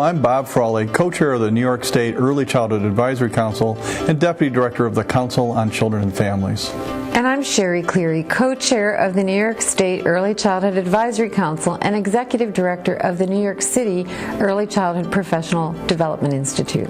I'm Bob Frawley, co-chair of the New York State Early Childhood Advisory Council and deputy director of the Council on Children and Families. And I'm Sherry Cleary, co-chair of the New York State Early Childhood Advisory Council and executive director of the New York City Early Childhood Professional Development Institute.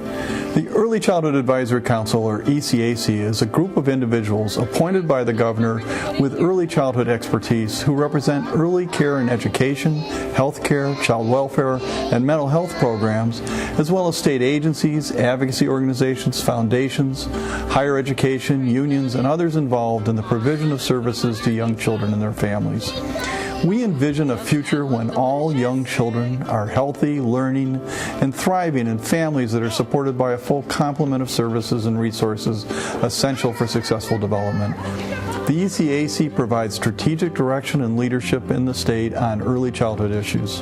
The Early Childhood Advisory Council, or ECAC, is a group of individuals appointed by the governor with early childhood expertise who represent early care and education, health care, child welfare, and mental health programs, as well as state agencies, advocacy organizations, foundations, higher education, unions, and others involved in the provision of services to young children and their families. We envision a future when all young children are healthy, learning, and thriving in families that are supported by a full complement of services and resources essential for successful development. The ECAC provides strategic direction and leadership in the state on early childhood issues.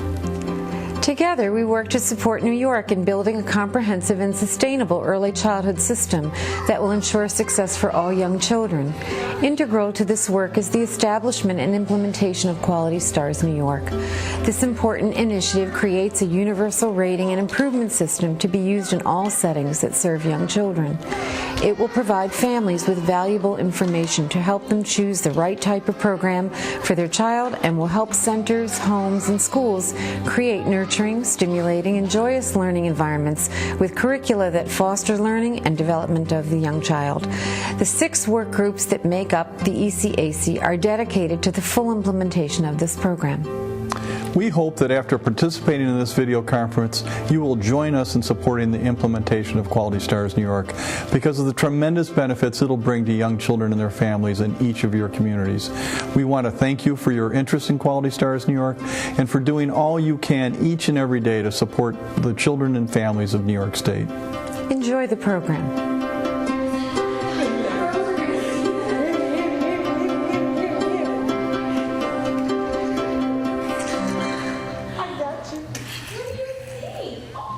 Together, we work to support New York in building a comprehensive and sustainable early childhood system that will ensure success for all young children. Integral to this work is the establishment and implementation of Quality Stars New York. This important initiative creates a universal rating and improvement system to be used in all settings that serve young children. It will provide families with valuable information to help them choose the right type of program for their child and will help centers, homes, and schools create nurturing, stimulating, and joyous learning environments with curricula that foster learning and development of the young child. The 6 work groups that make up the ECAC are dedicated to the full implementation of this program. We hope that after participating in this video conference, you will join us in supporting the implementation of Quality Stars New York because of the tremendous benefits it'll bring to young children and their families in each of your communities. We want to thank you for your interest in Quality Stars New York and for doing all you can each and every day to support the children and families of New York State. Enjoy the program.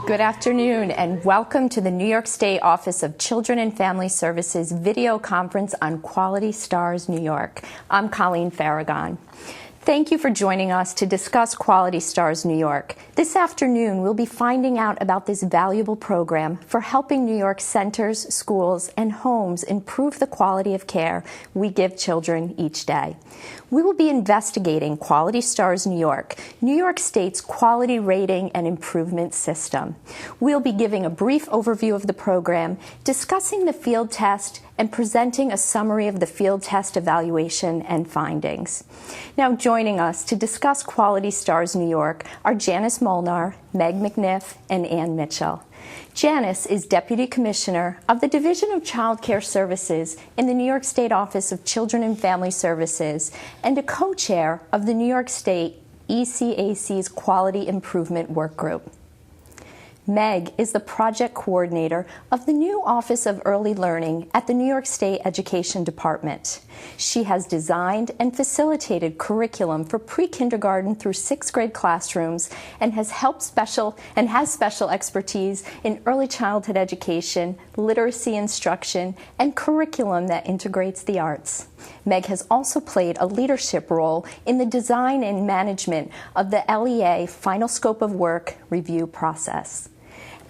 Good afternoon and welcome to the New York State Office of Children and Family Services video conference on Quality Stars New York. I'm Colleen Farragon. Thank you for joining us to discuss Quality Stars New York. This afternoon, we'll be finding out about this valuable program for helping New York centers, schools, and homes improve the quality of care we give children each day. We will be investigating Quality Stars New York State's quality rating and improvement system. We'll be giving a brief overview of the program, discussing the field test, and presenting a summary of the field test evaluation and findings. Now joining us to discuss Quality Stars New York are Janice Molnar, Meg McNiff, and Ann Mitchell. Janice is Deputy Commissioner of the Division of Child Care Services in the New York State Office of Children and Family Services and a co-chair of the New York State ECAC's Quality Improvement Work Group. Meg is the project coordinator of the new Office of Early Learning at the New York State Education Department. She has designed and facilitated curriculum for pre-kindergarten through 6th grade classrooms and has special expertise in early childhood education, literacy instruction, and curriculum that integrates the arts. Meg has also played a leadership role in the design and management of the LEA Final Scope of Work review process.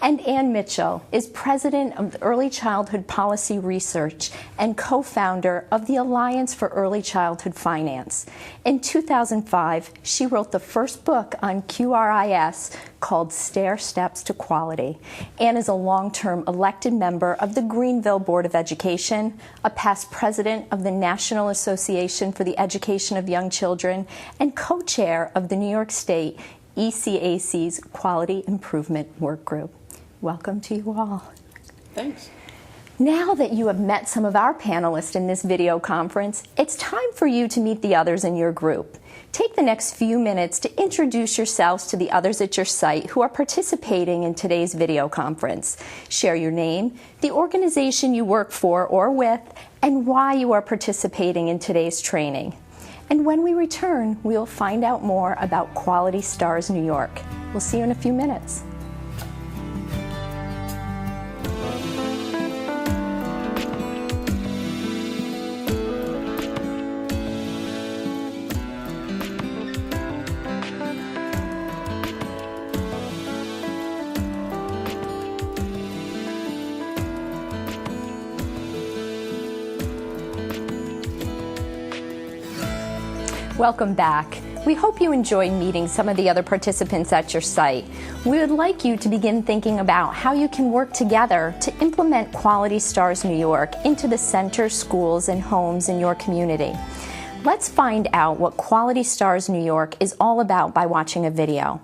And Ann Mitchell is president of Early Childhood Policy Research and co-founder of the Alliance for Early Childhood Finance. In 2005, she wrote the first book on QRIS called Stair Steps to Quality. Ann is a long-term elected member of the Greenville Board of Education, a past president of the National Association for the Education of Young Children, and co-chair of the New York State ECAC's Quality Improvement Work Group. Welcome to you all. Thanks. Now that you have met some of our panelists in this video conference, it's time for you to meet the others in your group. Take the next few minutes to introduce yourselves to the others at your site who are participating in today's video conference. Share your name, the organization you work for or with, and why you are participating in today's training. And when we return, we'll find out more about Quality Stars New York. We'll see you in a few minutes. Welcome back. We hope you enjoy meeting some of the other participants at your site. We would like you to begin thinking about how you can work together to implement Quality Stars New York into the centers, schools, and homes in your community. Let's find out what Quality Stars New York is all about by watching a video.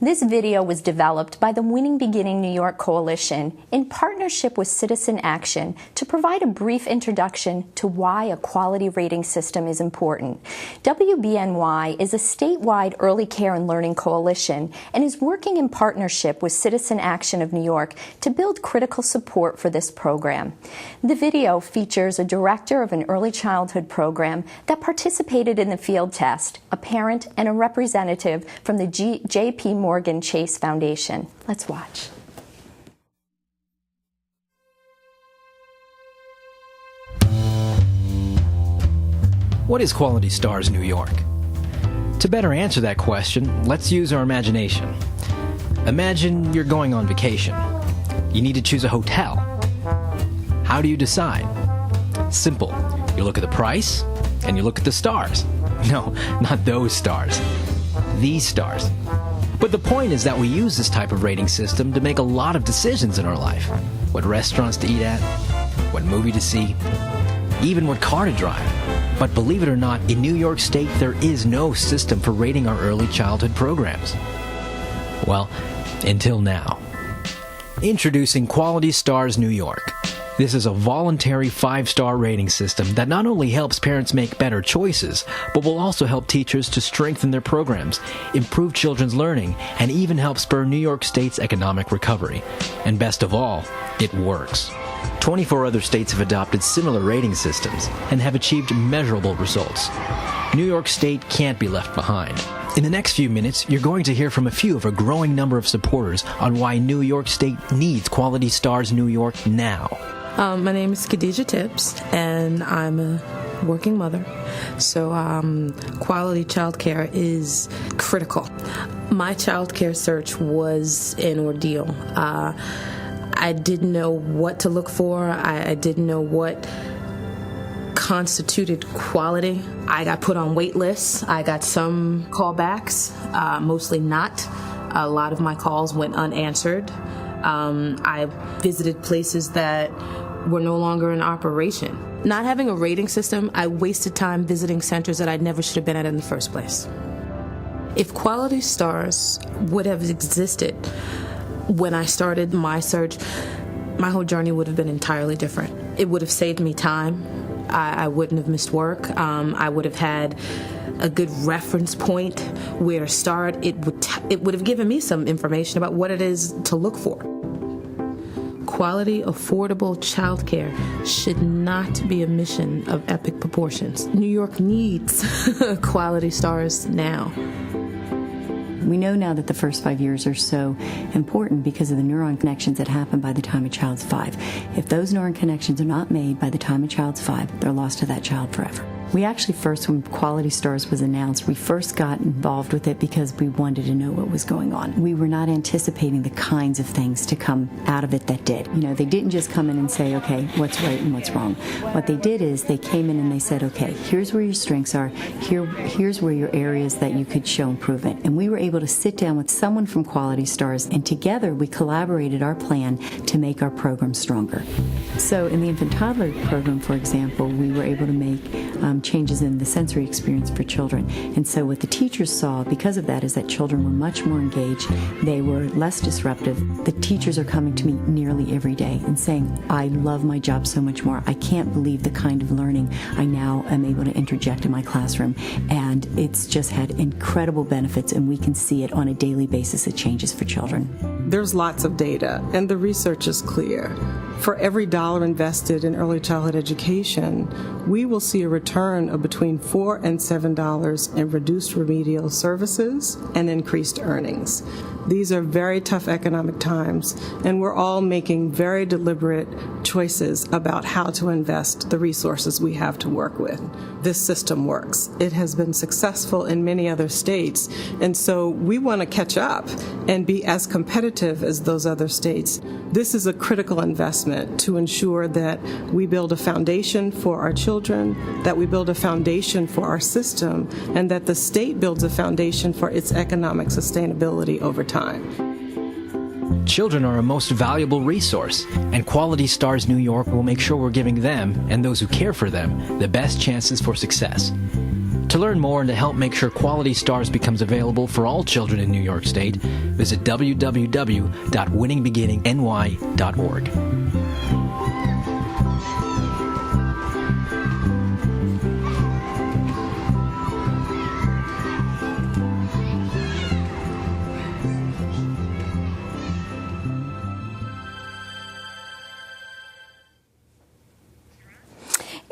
This video was developed by the Winning Beginning New York Coalition in partnership with Citizen Action to provide a brief introduction to why a quality rating system is important. WBNY is a statewide early care and learning coalition and is working in partnership with Citizen Action of New York to build critical support for this program. The video features a director of an early childhood program that participated in the field test, a parent, and a representative from the J.P. Morgan Chase Foundation. Let's watch. What is Quality Stars New York? To better answer that question, let's use our imagination. Imagine you're going on vacation. You need to choose a hotel. How do you decide? Simple. You look at the price, and you look at the stars. No, not those stars. These stars. But the point is that we use this type of rating system to make a lot of decisions in our life. What restaurants to eat at, what movie to see, even what car to drive. But believe it or not, in New York State, there is no system for rating our early childhood programs. Well, until now. Introducing Quality Stars New York. This is a voluntary 5-star rating system that not only helps parents make better choices, but will also help teachers to strengthen their programs, improve children's learning, and even help spur New York State's economic recovery. And best of all, it works. 24 other states have adopted similar rating systems and have achieved measurable results. New York State can't be left behind. In the next few minutes, you're going to hear from a few of a growing number of supporters on why New York State needs Quality Stars New York now. My name is Khadijah Tips, and I'm a working mother, so quality childcare is critical. My childcare search was an ordeal. I didn't know what to look for. I didn't know what constituted quality. I got put on wait lists. I got some callbacks, mostly not. A lot of my calls went unanswered. I visited places that were no longer in operation. Not having a rating system, I wasted time visiting centers that I never should have been at in the first place. If Quality Stars would have existed when I started my search, my whole journey would have been entirely different. It would have saved me time. I wouldn't have missed work. I would have had a good reference point where to start. It would have given me some information about what it is to look for. Quality, affordable childcare should not be a mission of epic proportions. New York needs Quality Stars now. We know now that the first 5 years are so important because of the neuron connections that happen by the time a child's 5. If those neuron connections are not made by the time a child's 5, they're lost to that child forever. We actually first, when Quality Stars was announced, we first got involved with it because we wanted to know what was going on. We were not anticipating the kinds of things to come out of it that did. You know, they didn't just come in and say, okay, what's right and what's wrong. What they did is they came in and they said, okay, here's where your strengths are, here's where your areas that you could show improvement. And we were able to sit down with someone from Quality Stars, and together we collaborated our plan to make our program stronger. So in the infant toddler program, for example, we were able to make changes in the sensory experience for children. And so what the teachers saw because of that is that children were much more engaged. They were less disruptive. The teachers are coming to me nearly every day and saying, I love my job so much more. I can't believe the kind of learning I now am able to interject in my classroom. And it's just had incredible benefits, and we can see it on a daily basis. It changes for children. There's lots of data, and the research is clear. For every dollar invested in early childhood education, we will see a return of between $4 and $7 in reduced remedial services and increased earnings. These are very tough economic times, and we're all making very deliberate choices about how to invest the resources we have to work with. This system works. It has been successful in many other states, and so we want to catch up and be as competitive as those other states. This is a critical investment to ensure that we build a foundation for our children, that we build a foundation for our system, and that the state builds a foundation for its economic sustainability over time. Children are a most valuable resource, and Quality Stars New York will make sure we're giving them, and those who care for them, the best chances for success. To learn more and to help make sure Quality Stars becomes available for all children in New York State, visit www.winningbeginningny.org.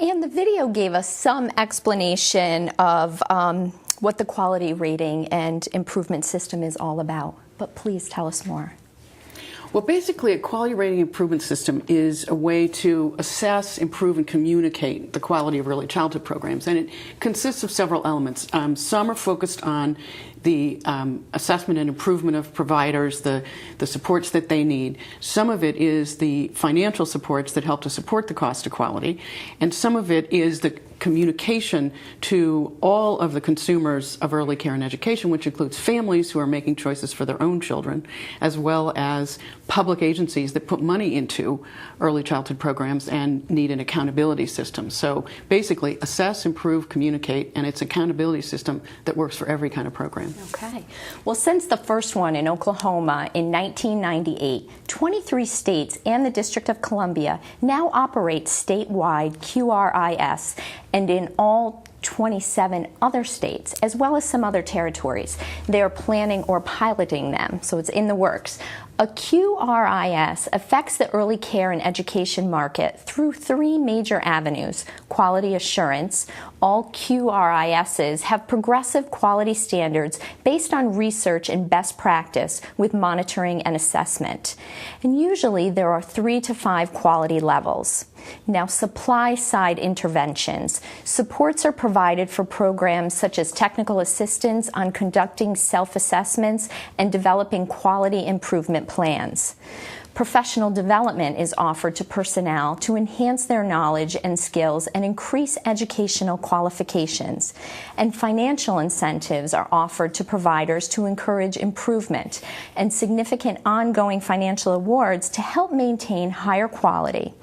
And the video gave us some explanation of what the quality rating and improvement system is all about. But please tell us more. Well, basically, a quality rating improvement system is a way to assess, improve, and communicate the quality of early childhood programs. And it consists of several elements. Some are focused on the assessment and improvement of providers, the supports that they need. Some of it is the financial supports that help to support the cost of quality. And some of it is the communication to all of the consumers of early care and education, which includes families who are making choices for their own children, as well as public agencies that put money into early childhood programs and need an accountability system. So basically, assess, improve, communicate, and it's an accountability system that works for every kind of program. Okay. Well, since the first one in Oklahoma in 1998, 23 states and the District of Columbia now operate statewide QRIS, and in all 27 other states, as well as some other territories, they are planning or piloting them, so it's in the works. A QRIS affects the early care and education market through three major avenues: quality assurance. All QRISs have progressive quality standards based on research and best practice with monitoring and assessment. And usually there are 3 to 5 quality levels. Now, supply side interventions. Supports are provided for programs such as technical assistance on conducting self-assessments and developing quality improvement plans. Professional development is offered to personnel to enhance their knowledge and skills and increase educational qualifications. And financial incentives are offered to providers to encourage improvement, and significant ongoing financial awards to help maintain higher quality.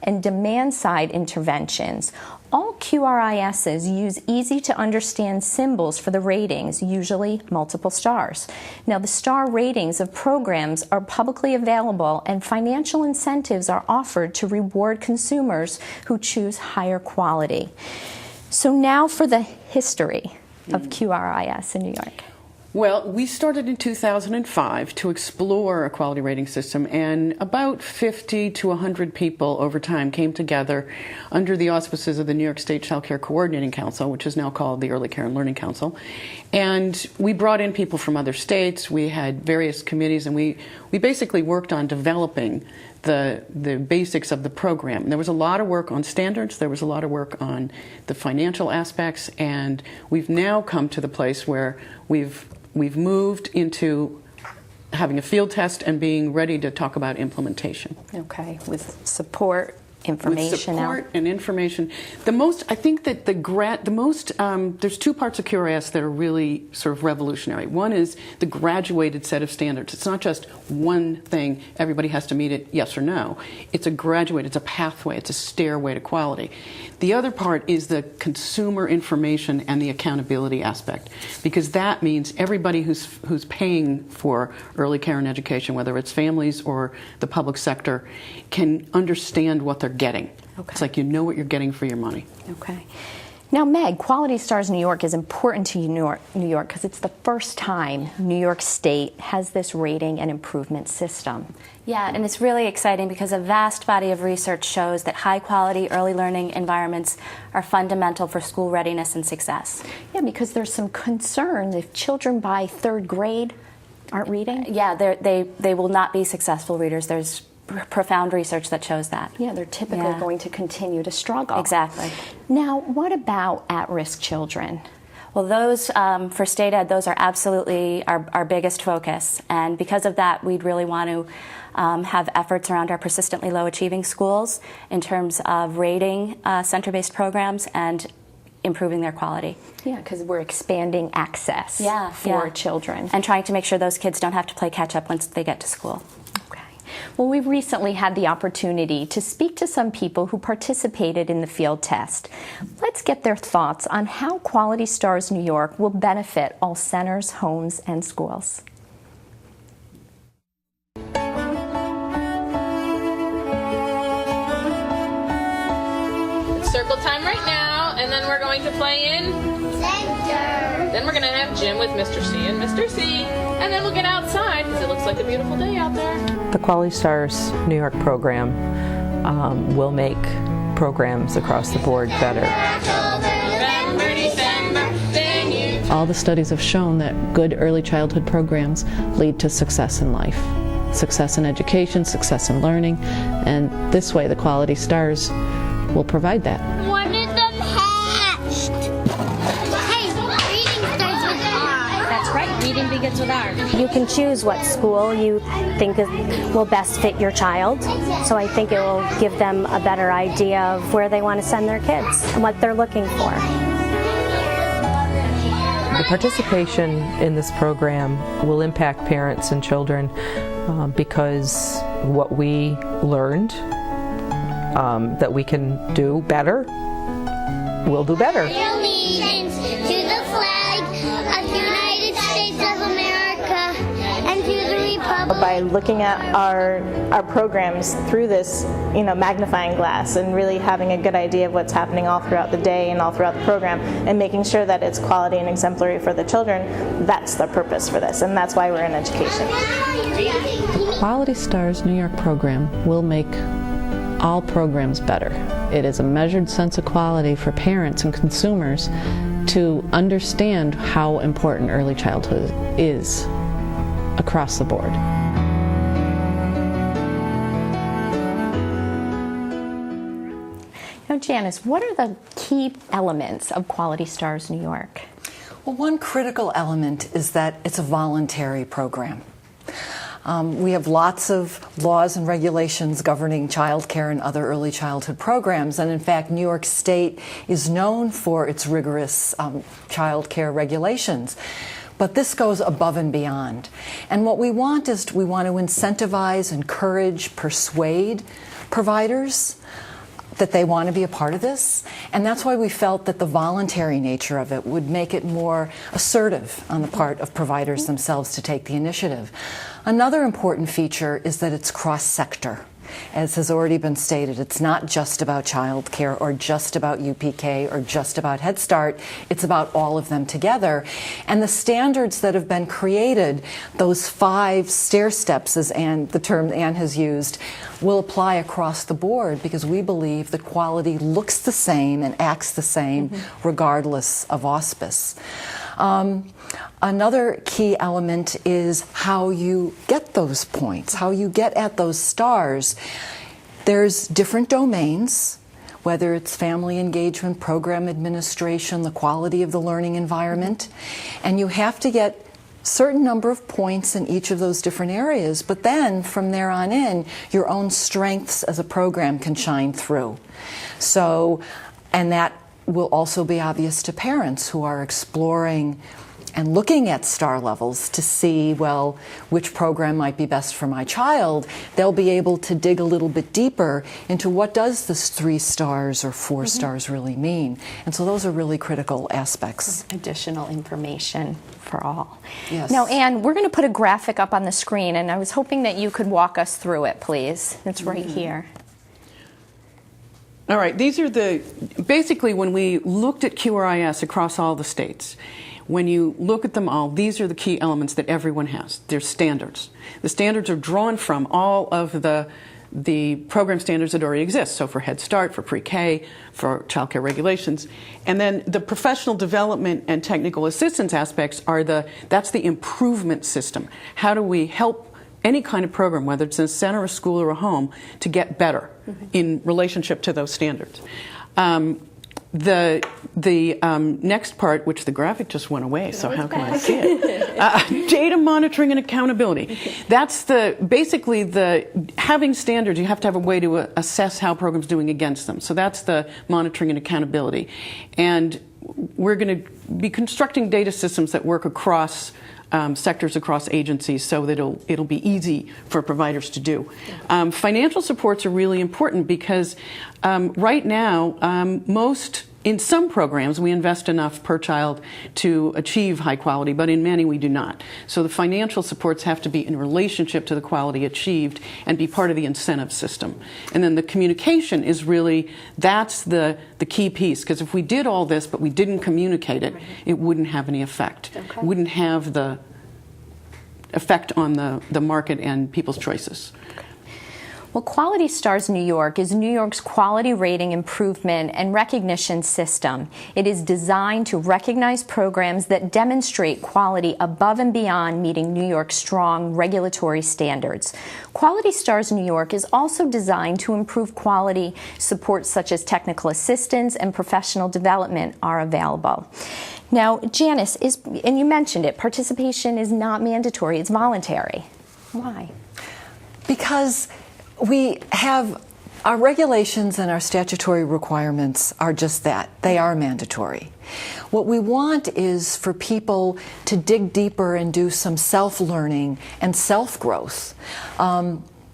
And demand-side interventions. All QRISs use easy-to-understand symbols for the ratings, usually multiple stars. Now, the star ratings of programs are publicly available, and financial incentives are offered to reward consumers who choose higher quality. So now for the history of QRIS in New York. Well, we started in 2005 to explore a quality rating system, and about 50 to 100 people over time came together under the auspices of the New York State Child Care Coordinating Council, which is now called the Early Care and Learning Council. And we brought in people from other states. We had various committees, and we basically worked on developing the basics of the program. There was a lot of work on standards, there was a lot of work on the financial aspects, and we've now come to the place where we've moved into having a field test and being ready to talk about implementation. Okay, with support, information. With support and information. I think that there's two parts of QRIS that are really sort of revolutionary. One is the graduated set of standards. It's not just one thing, everybody has to meet it, yes or no. It's a pathway, it's a stairway to quality. The other part is the consumer information and the accountability aspect, because that means everybody who's paying for early care and education, whether it's families or the public sector, can understand what they're getting. Okay. It's like you know what you're getting for your money. Okay. Now, Meg, Quality Stars New York is important to New York because it's the first time New York State has this rating and improvement system. Yeah, and it's really exciting because a vast body of research shows that high-quality early learning environments are fundamental for school readiness and success. Yeah, because there's some concern if children by third grade, aren't reading? Yeah, they will not be successful readers. There's profound research that shows that. Yeah, they're typically going to continue to struggle. Exactly. Now, what about at-risk children? Well, those, for state ed, those are absolutely our biggest focus. And because of that, we'd really want to have efforts around our persistently low achieving schools in terms of rating center-based programs and improving their quality. Yeah, because we're expanding access for children. And trying to make sure those kids don't have to play catch-up once they get to school. Okay. Well, we've recently had the opportunity to speak to some people who participated in the field test. Let's get their thoughts on how Quality Stars New York will benefit all centers, homes, and schools. It's circle time right now, and then we're going to play in center. Then we're going to have gym with Mr. C and Mr. C, and then we'll get outside because it looks like a beautiful day out there. The Quality Stars New York program will make programs across the board better. All the studies have shown that good early childhood programs lead to success in life, success in education, success in learning, and this way the Quality Stars will provide that. One of them hatched. Hey, reading starts with R. That's right, reading begins with R. You can choose what school you think will best fit your child, so I think it will give them a better idea of where they want to send their kids and what they're looking for. The participation in this program will impact parents and children because what we learned that we can do better, we'll do better. Allegiance to the flag of the United States of America and to the republic. By looking at our programs through this, magnifying glass and really having a good idea of what's happening all throughout the day and all throughout the program and making sure that it's quality and exemplary for the children, that's the purpose for this, and that's why we're in education. The Quality Stars New York program will make all programs better. It is a measured sense of quality for parents and consumers to understand how important early childhood is across the board. Now, Janice, what are the key elements of Quality Stars New York? Well, one critical element is that it's a voluntary program. We have lots of laws and regulations governing child care and other early childhood programs, and in fact, New York State is known for its rigorous child care regulations. But this goes above and beyond. And what we want is we want to incentivize, encourage, persuade providers that they want to be a part of this, and that's why we felt that the voluntary nature of it would make it more assertive on the part of providers themselves to take the initiative. Another important feature is that it's cross-sector. As has already been stated, it's not just about child care or just about UPK or just about Head Start. It's about all of them together. And the standards that have been created, those 5 stair steps, as the term Anne has used, will apply across the board because we believe that quality looks the same and acts the same regardless of auspice. Another key element is how you get those points, how you get at those stars. There's different domains, whether it's family engagement, program administration, the quality of the learning environment, and you have to get a certain number of points in each of those different areas, but then from there on in, your own strengths as a program can shine through. So, and that will also be obvious to parents who are exploring and looking at star levels to see, well, which program might be best for my child. They'll be able to dig a little bit deeper into what does this 3 stars or 4 stars really mean. And so those are really critical aspects. Additional information for all. Yes. Now, Anne, we're going to put a graphic up on the screen, and I was hoping that you could walk us through it, please. It's right here. All right, these are basically when we looked at QRIS across all the states, when you look at them all, these are the key elements that everyone has. They're standards. The standards are drawn from all of the the program standards that already exist, so for Head Start, for pre-K, for child care regulations. And then the professional development and technical assistance aspects are that's the improvement system. How do we help any kind of program, whether it's in a center, a school, or a home, to get better in relationship to those standards? The next part, which the graphic just went away, so how can I see it? Data monitoring and accountability. That's basically having standards, you have to have a way to assess how programs doing against them. So that's the monitoring and accountability. And we're going to be constructing data systems that work across sectors, across agencies, so that it'll be easy for providers to do. Financial supports are really important because right now, in some programs, we invest enough per child to achieve high quality, but in many we do not. So the financial supports have to be in relationship to the quality achieved and be part of the incentive system. And then the communication is that's the key piece, because if we did all this but we didn't communicate it, it wouldn't have any effect. Okay. It wouldn't have the effect on the market and people's choices. Well, Quality Stars New York is New York's quality rating improvement and recognition system. It is designed to recognize programs that demonstrate quality above and beyond meeting New York's strong regulatory standards. Quality Stars New York is also designed to improve quality. Supports such as technical assistance and professional development are available. Now, Janice, and you mentioned it, participation is not mandatory, it's voluntary. Why? Because we have our regulations and our statutory requirements are just that. They are mandatory. What we want is for people to dig deeper and do some self-learning and self-growth.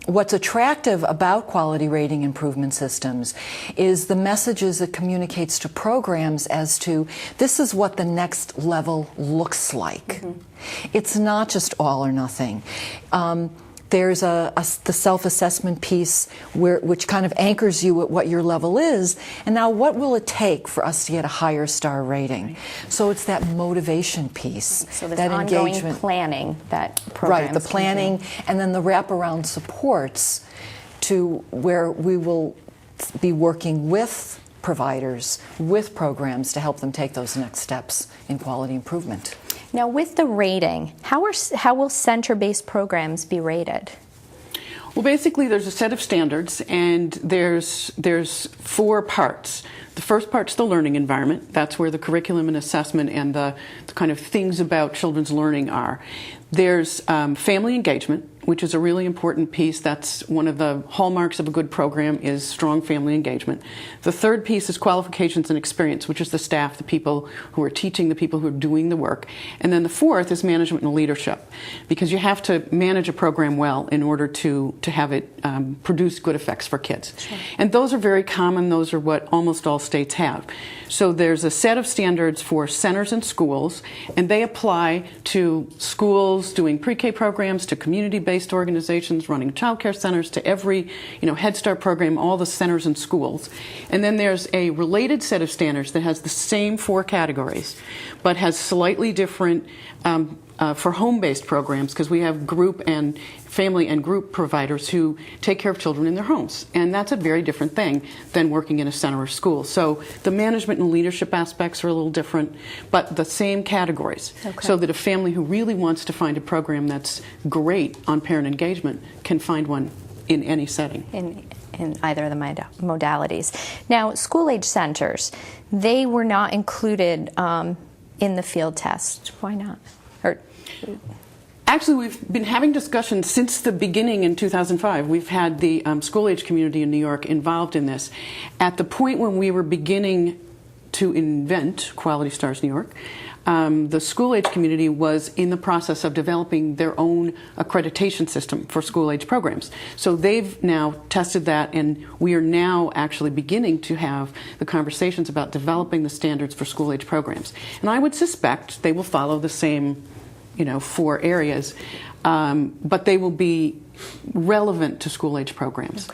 What's attractive about quality rating improvement systems is the messages it communicates to programs as to this is what the next level looks like. Mm-hmm. It's not just all or nothing. There's the self-assessment piece which kind of anchors you at what your level is, and now what will it take for us to get a higher star rating? Right. So it's that motivation piece, so there's that ongoing engagement. Planning that programs right, the planning, and then the wraparound supports to where we will be working with providers, with programs to help them take those next steps in quality improvement. Now, with the rating, how will center-based programs be rated? Well, basically, there's a set of standards, and there's 4 parts. The first part's the learning environment. That's where the curriculum and assessment and the kind of things about children's learning are. There's family engagement, which is a really important piece. That's one of the hallmarks of a good program is strong family engagement. The third piece is qualifications and experience, which is the staff, the people who are teaching, the people who are doing the work. And then the fourth is management and leadership, because you have to manage a program well in order to have it produce good effects for kids. Sure. And those are very common. Those are what almost all states have. So there's a set of standards for centers and schools, and they apply to schools doing pre-K programs, to community-based organizations running child care centers, to every Head Start program, all the centers and schools. And then there's a related set of standards that has the same 4 categories, but has slightly different for home-based programs, because we have group and family and group providers who take care of children in their homes. And that's a very different thing than working in a center or school. So the management and leadership aspects are a little different, but the same categories. Okay. So that a family who really wants to find a program that's great on parent engagement can find one in any setting. In either of the modalities. Now, school-age centers, they were not included in the field test. Why not? Actually, we've been having discussions since the beginning in 2005. We've had the school-age community in New York involved in this. At the point when we were beginning to invent Quality Stars New York, the school-age community was in the process of developing their own accreditation system for school-age programs. So they've now tested that, and we are now actually beginning to have the conversations about developing the standards for school-age programs. And I would suspect they will follow the same 4 areas, but they will be relevant to school-age programs,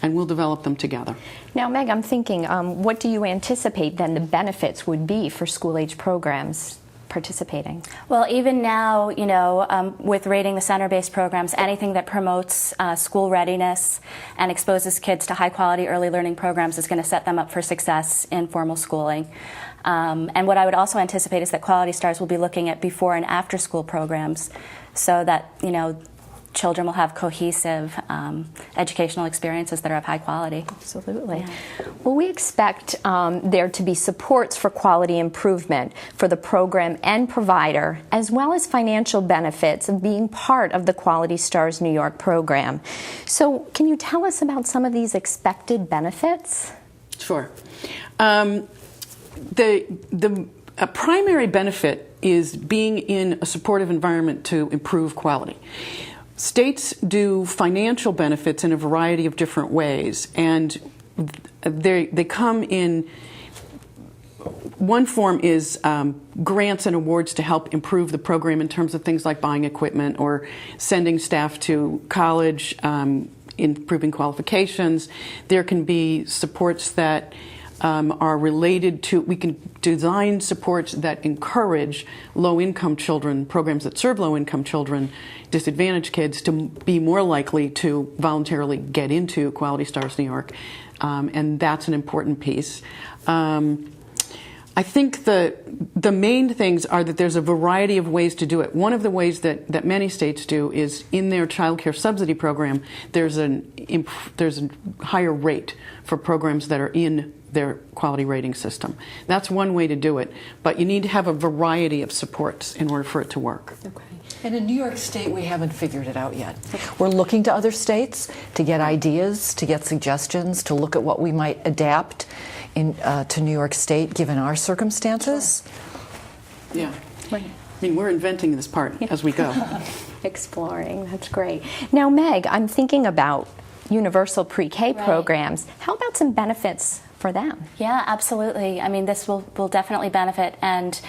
and we'll develop them together. Now, Meg, I'm thinking, what do you anticipate then the benefits would be for school-age programs? participating? Well, even now, with rating the center-based programs, anything that promotes school readiness and exposes kids to high-quality early learning programs is going to set them up for success in formal schooling. And what I would also anticipate is that Quality Stars will be looking at before and after school programs so that, children will have cohesive educational experiences that are of high quality. Absolutely. Yeah. Well, we expect there to be supports for quality improvement for the program and provider, as well as financial benefits of being part of the Quality Stars New York program. So can you tell us about some of these expected benefits? Sure. The primary benefit is being in a supportive environment to improve quality. States do financial benefits in a variety of different ways, and they come in. One form is grants and awards to help improve the program in terms of things like buying equipment or sending staff to college, improving qualifications. There can be supports that are related to, we can design supports that encourage low-income children, programs that serve low-income children, disadvantaged kids, to be more likely to voluntarily get into Quality Stars New York, and that's an important piece. I think the main things are that there's a variety of ways to do it. One of the ways that many states do is in their child care subsidy program, there's a higher rate for programs that are in their quality rating system. That's one way to do it, but you need to have a variety of supports in order for it to work. Okay. And in New York State, we haven't figured it out yet. We're looking to other states to get ideas, to get suggestions, to look at what we might adapt to New York State given our circumstances. Sure. Yeah. Right. I mean, we're inventing this part as we go. Exploring, that's great. Now, Meg, I'm thinking about universal pre-K programs. How about some benefits for them? Yeah, absolutely. I mean, this will definitely benefit. And,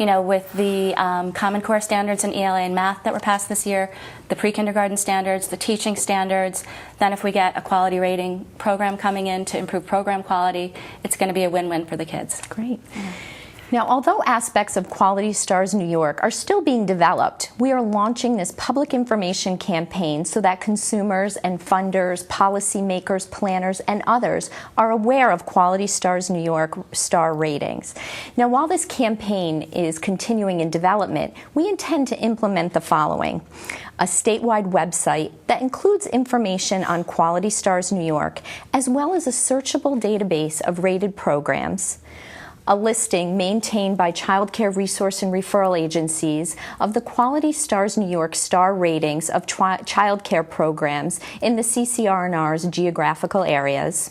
with the Common Core standards in ELA and math that were passed this year, the pre-kindergarten standards, the teaching standards, then if we get a quality rating program coming in to improve program quality, it's going to be a win-win for the kids. Great. Yeah. Now, although aspects of Quality Stars New York are still being developed, we are launching this public information campaign so that consumers and funders, policymakers, planners, and others are aware of Quality Stars New York star ratings. Now, while this campaign is continuing in development, we intend to implement the following: a statewide website that includes information on Quality Stars New York, as well as a searchable database of rated programs, a listing maintained by child care resource and referral agencies of the Quality Stars New York star ratings of child care programs in the CCR&R's geographical areas,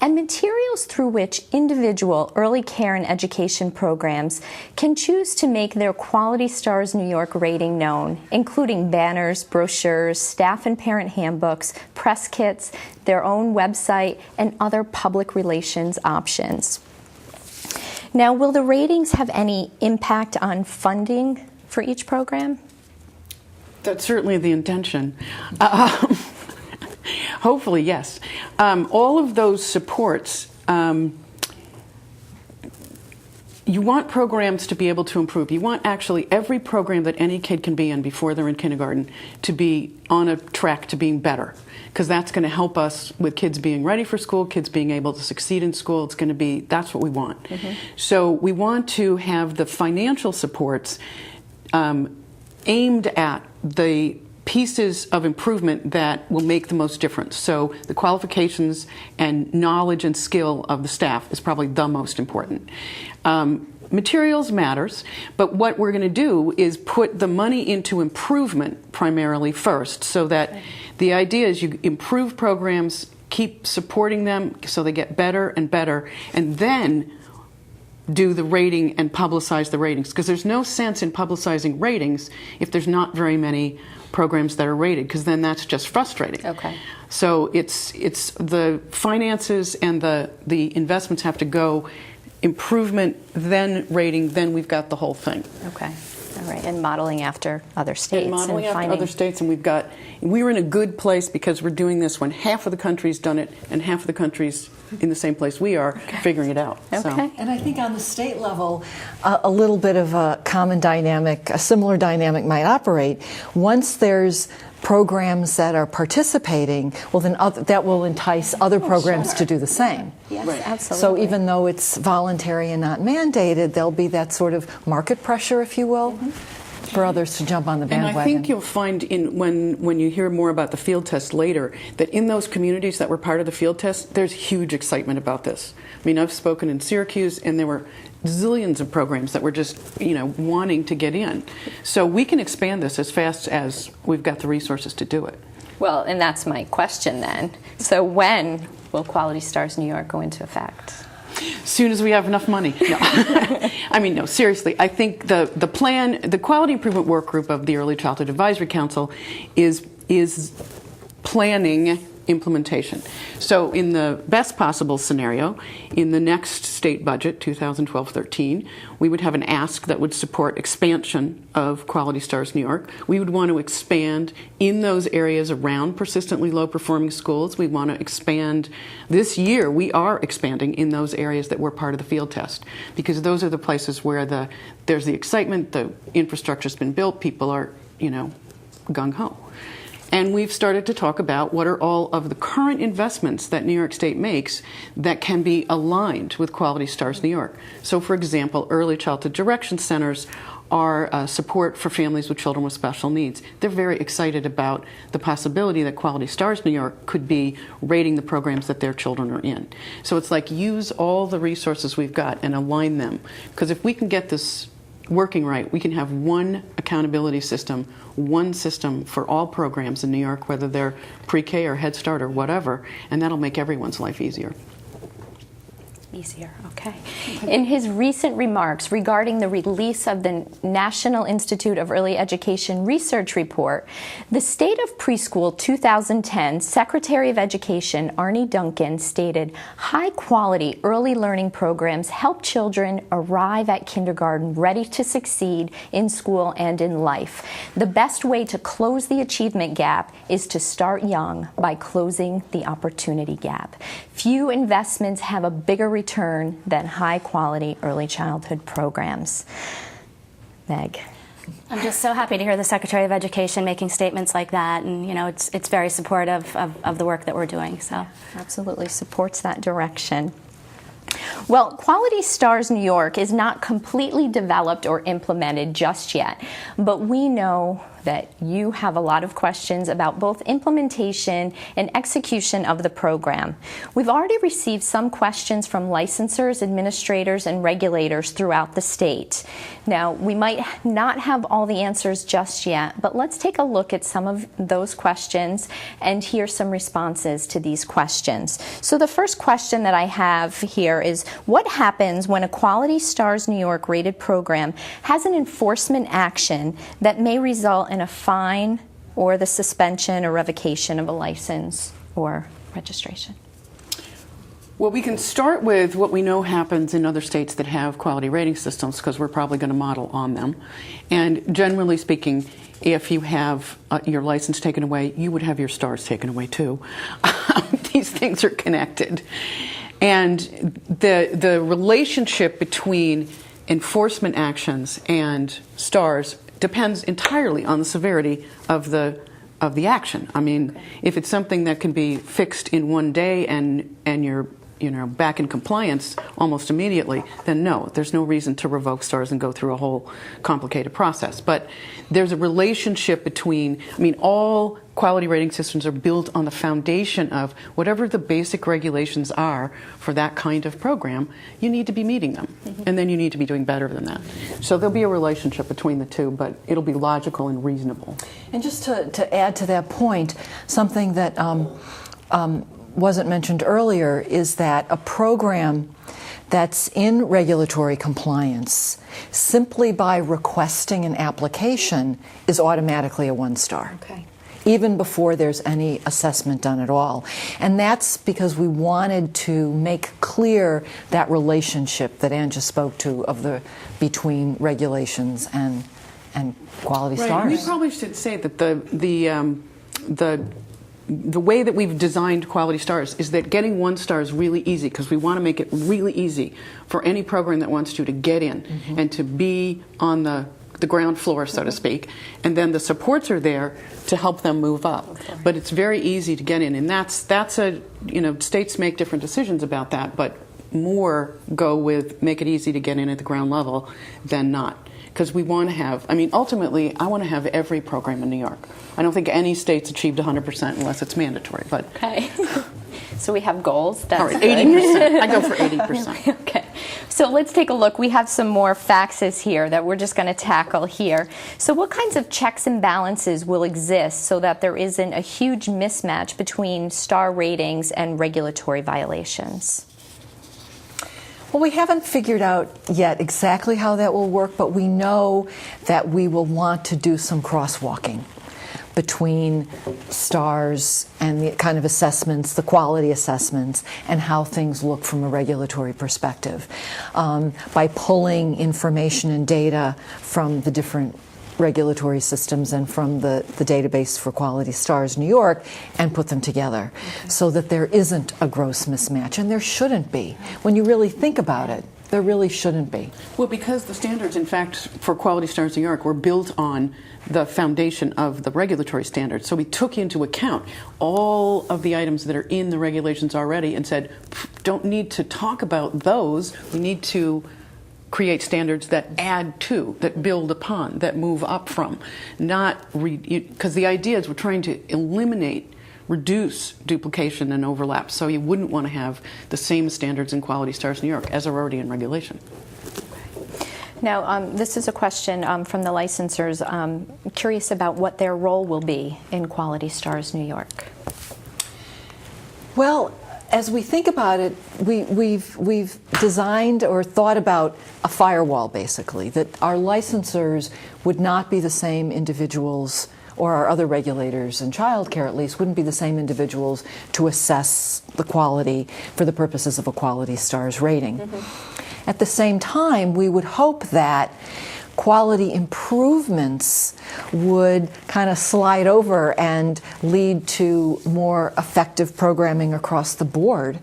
and materials through which individual early care and education programs can choose to make their Quality Stars New York rating known, including banners, brochures, staff and parent handbooks, press kits, their own website, and other public relations options. Now, will the ratings have any impact on funding for each program? That's certainly the intention. Hopefully, yes. All of those supports, you want programs to be able to improve. You want actually every program that any kid can be in before they're in kindergarten to be on a track to being better, because that's going to help us with kids being ready for school, kids being able to succeed in school. It's going to be, that's what we want. Mm-hmm. So we want to have the financial supports aimed at the pieces of improvement that will make the most difference. So the qualifications and knowledge and skill of the staff is probably the most important. Materials matters, but what we're going to do is put the money into improvement primarily first, so that the idea is you improve programs, keep supporting them so they get better and better, and then do the rating and publicize the ratings. Because there's no sense in publicizing ratings if there's not very many programs that are rated, because then that's just frustrating. Okay. So it's the finances and the investments have to go improvement, then rating, then we've got the whole thing. Okay. Right, and modeling after other states. And modeling after finding... other states, and we were in a good place because we're doing this when half of the country's done it and half of the country's in the same place we are, figuring it out. Okay. So. And I think on the state level, a little bit of a common dynamic, a similar dynamic might operate. Once there's programs that are participating, well, then that will entice other programs to do the same. Yes, absolutely. So even though it's voluntary and not mandated, there'll be that sort of market pressure, if you will, for others to jump on the bandwagon. And I think you'll find when you hear more about the field test later, that in those communities that were part of the field test, there's huge excitement about this. I mean, I've spoken in Syracuse, and there were zillions of programs that were just, wanting to get in. So we can expand this as fast as we've got the resources to do it. Well, and that's my question then. So when will Quality Stars New York go into effect? As soon as we have enough money. No. I mean, no, seriously. I think the plan, the Quality Improvement Work Group of the Early Childhood Advisory Council is planning implementation. So in the best possible scenario, in the next state budget, 2012-13, we would have an ask that would support expansion of Quality Stars New York. We would want to expand in those areas around persistently low-performing schools. We want to expand. This year, we are expanding in those areas that were part of the field test, because those are the places where there's the excitement, the infrastructure's been built, people are, gung-ho. And we've started to talk about what are all of the current investments that New York State makes that can be aligned with Quality Stars New York. So, for example, early childhood direction centers are support for families with children with special needs. They're very excited about the possibility that Quality Stars New York could be rating the programs that their children are in. So it's like, use all the resources we've got and align them. Because if we can get this working right, we can have one accountability system, one system for all programs in New York, whether they're pre-K or Head Start or whatever, and that'll make everyone's life easier. Easier, okay. In his recent remarks regarding the release of the National Institute of Early Education Research Report, the State of Preschool 2010 Secretary of Education Arnie Duncan stated, high-quality early learning programs help children arrive at kindergarten ready to succeed in school and in life. The best way to close the achievement gap is to start young by closing the opportunity gap. Few investments have a bigger return than high-quality early childhood programs. Meg. I'm just so happy to hear the Secretary of Education making statements like that, and it's very supportive of the work that we're doing. So, absolutely supports that direction. Well, Quality Stars New York is not completely developed or implemented just yet, but we know that you have a lot of questions about both implementation and execution of the program. We've already received some questions from licensors, administrators, and regulators throughout the state. Now, we might not have all the answers just yet, but let's take a look at some of those questions and hear some responses to these questions. So the first question that I have here is, what happens when a Quality Stars New York rated program has an enforcement action that may result in a fine or the suspension or revocation of a license or registration? Well, we can start with what we know happens in other states that have quality rating systems, because we're probably going to model on them. And generally speaking, if you have your license taken away, you would have your stars taken away too. These things are connected. And the relationship between enforcement actions and stars depends entirely on the severity of the action. I mean, if it's something that can be fixed in one day and you're back in compliance almost immediately, then no, there's no reason to revoke stars and go through a whole complicated process. But there's a relationship between, all quality rating systems are built on the foundation of whatever the basic regulations are for that kind of program, you need to be meeting them. And then you need to be doing better than that. So there'll be a relationship between the two, but it'll be logical and reasonable. And just to add to that point, something that wasn't mentioned earlier is that a program that's in regulatory compliance, simply by requesting an application, is automatically a 1-star. Okay. Even before there's any assessment done at all. And that's because we wanted to make clear that relationship that Ann just spoke to between regulations and and quality Right. stars. We probably should say that the way that we've designed Quality Stars is that getting 1 star is really easy, because we want to make it really easy for any program that wants to get in and to be on the ground floor, so to speak, and then the supports are there to help them move up. But it's very easy to get in, and that's a, states make different decisions about that, but more go with make it easy to get in at the ground level than not. Because we want to have, ultimately, I want to have every program in New York. I don't think any state's achieved 100% unless it's mandatory. But okay. So we have goals. That's all right, good. 80%. I go for 80%. Okay. So let's take a look. We have some more faxes here that we're just going to tackle here. So what kinds of checks and balances will exist so that there isn't a huge mismatch between star ratings and regulatory violations? Well, we haven't figured out yet exactly how that will work, but we know that we will want to do some crosswalking between stars and the kind of assessments, the quality assessments, and how things look from a regulatory perspective. By pulling information and data from the different regulatory systems and from the database for Quality Stars New York and put them together so that there isn't a gross mismatch, and there shouldn't be. When you really think about it, there really shouldn't be. Well, because the standards, in fact, for Quality Stars New York were built on the foundation of the regulatory standards. So we took into account all of the items that are in the regulations already and said, don't need to talk about those. We need to create standards that add to, that build upon, that move up from. Because the idea is we're trying to reduce duplication and overlap. So you wouldn't want to have the same standards in Quality Stars New York as are already in regulation. Now, this is a question from the licensors. Curious about what their role will be in Quality Stars New York. Well, as we think about it, we've designed or thought about a firewall, basically, that our licensors would not be the same individuals, or our other regulators in child care at least, wouldn't be the same individuals to assess the quality for the purposes of a Quality Stars rating. At the same time, we would hope that quality improvements would kind of slide over and lead to more effective programming across the board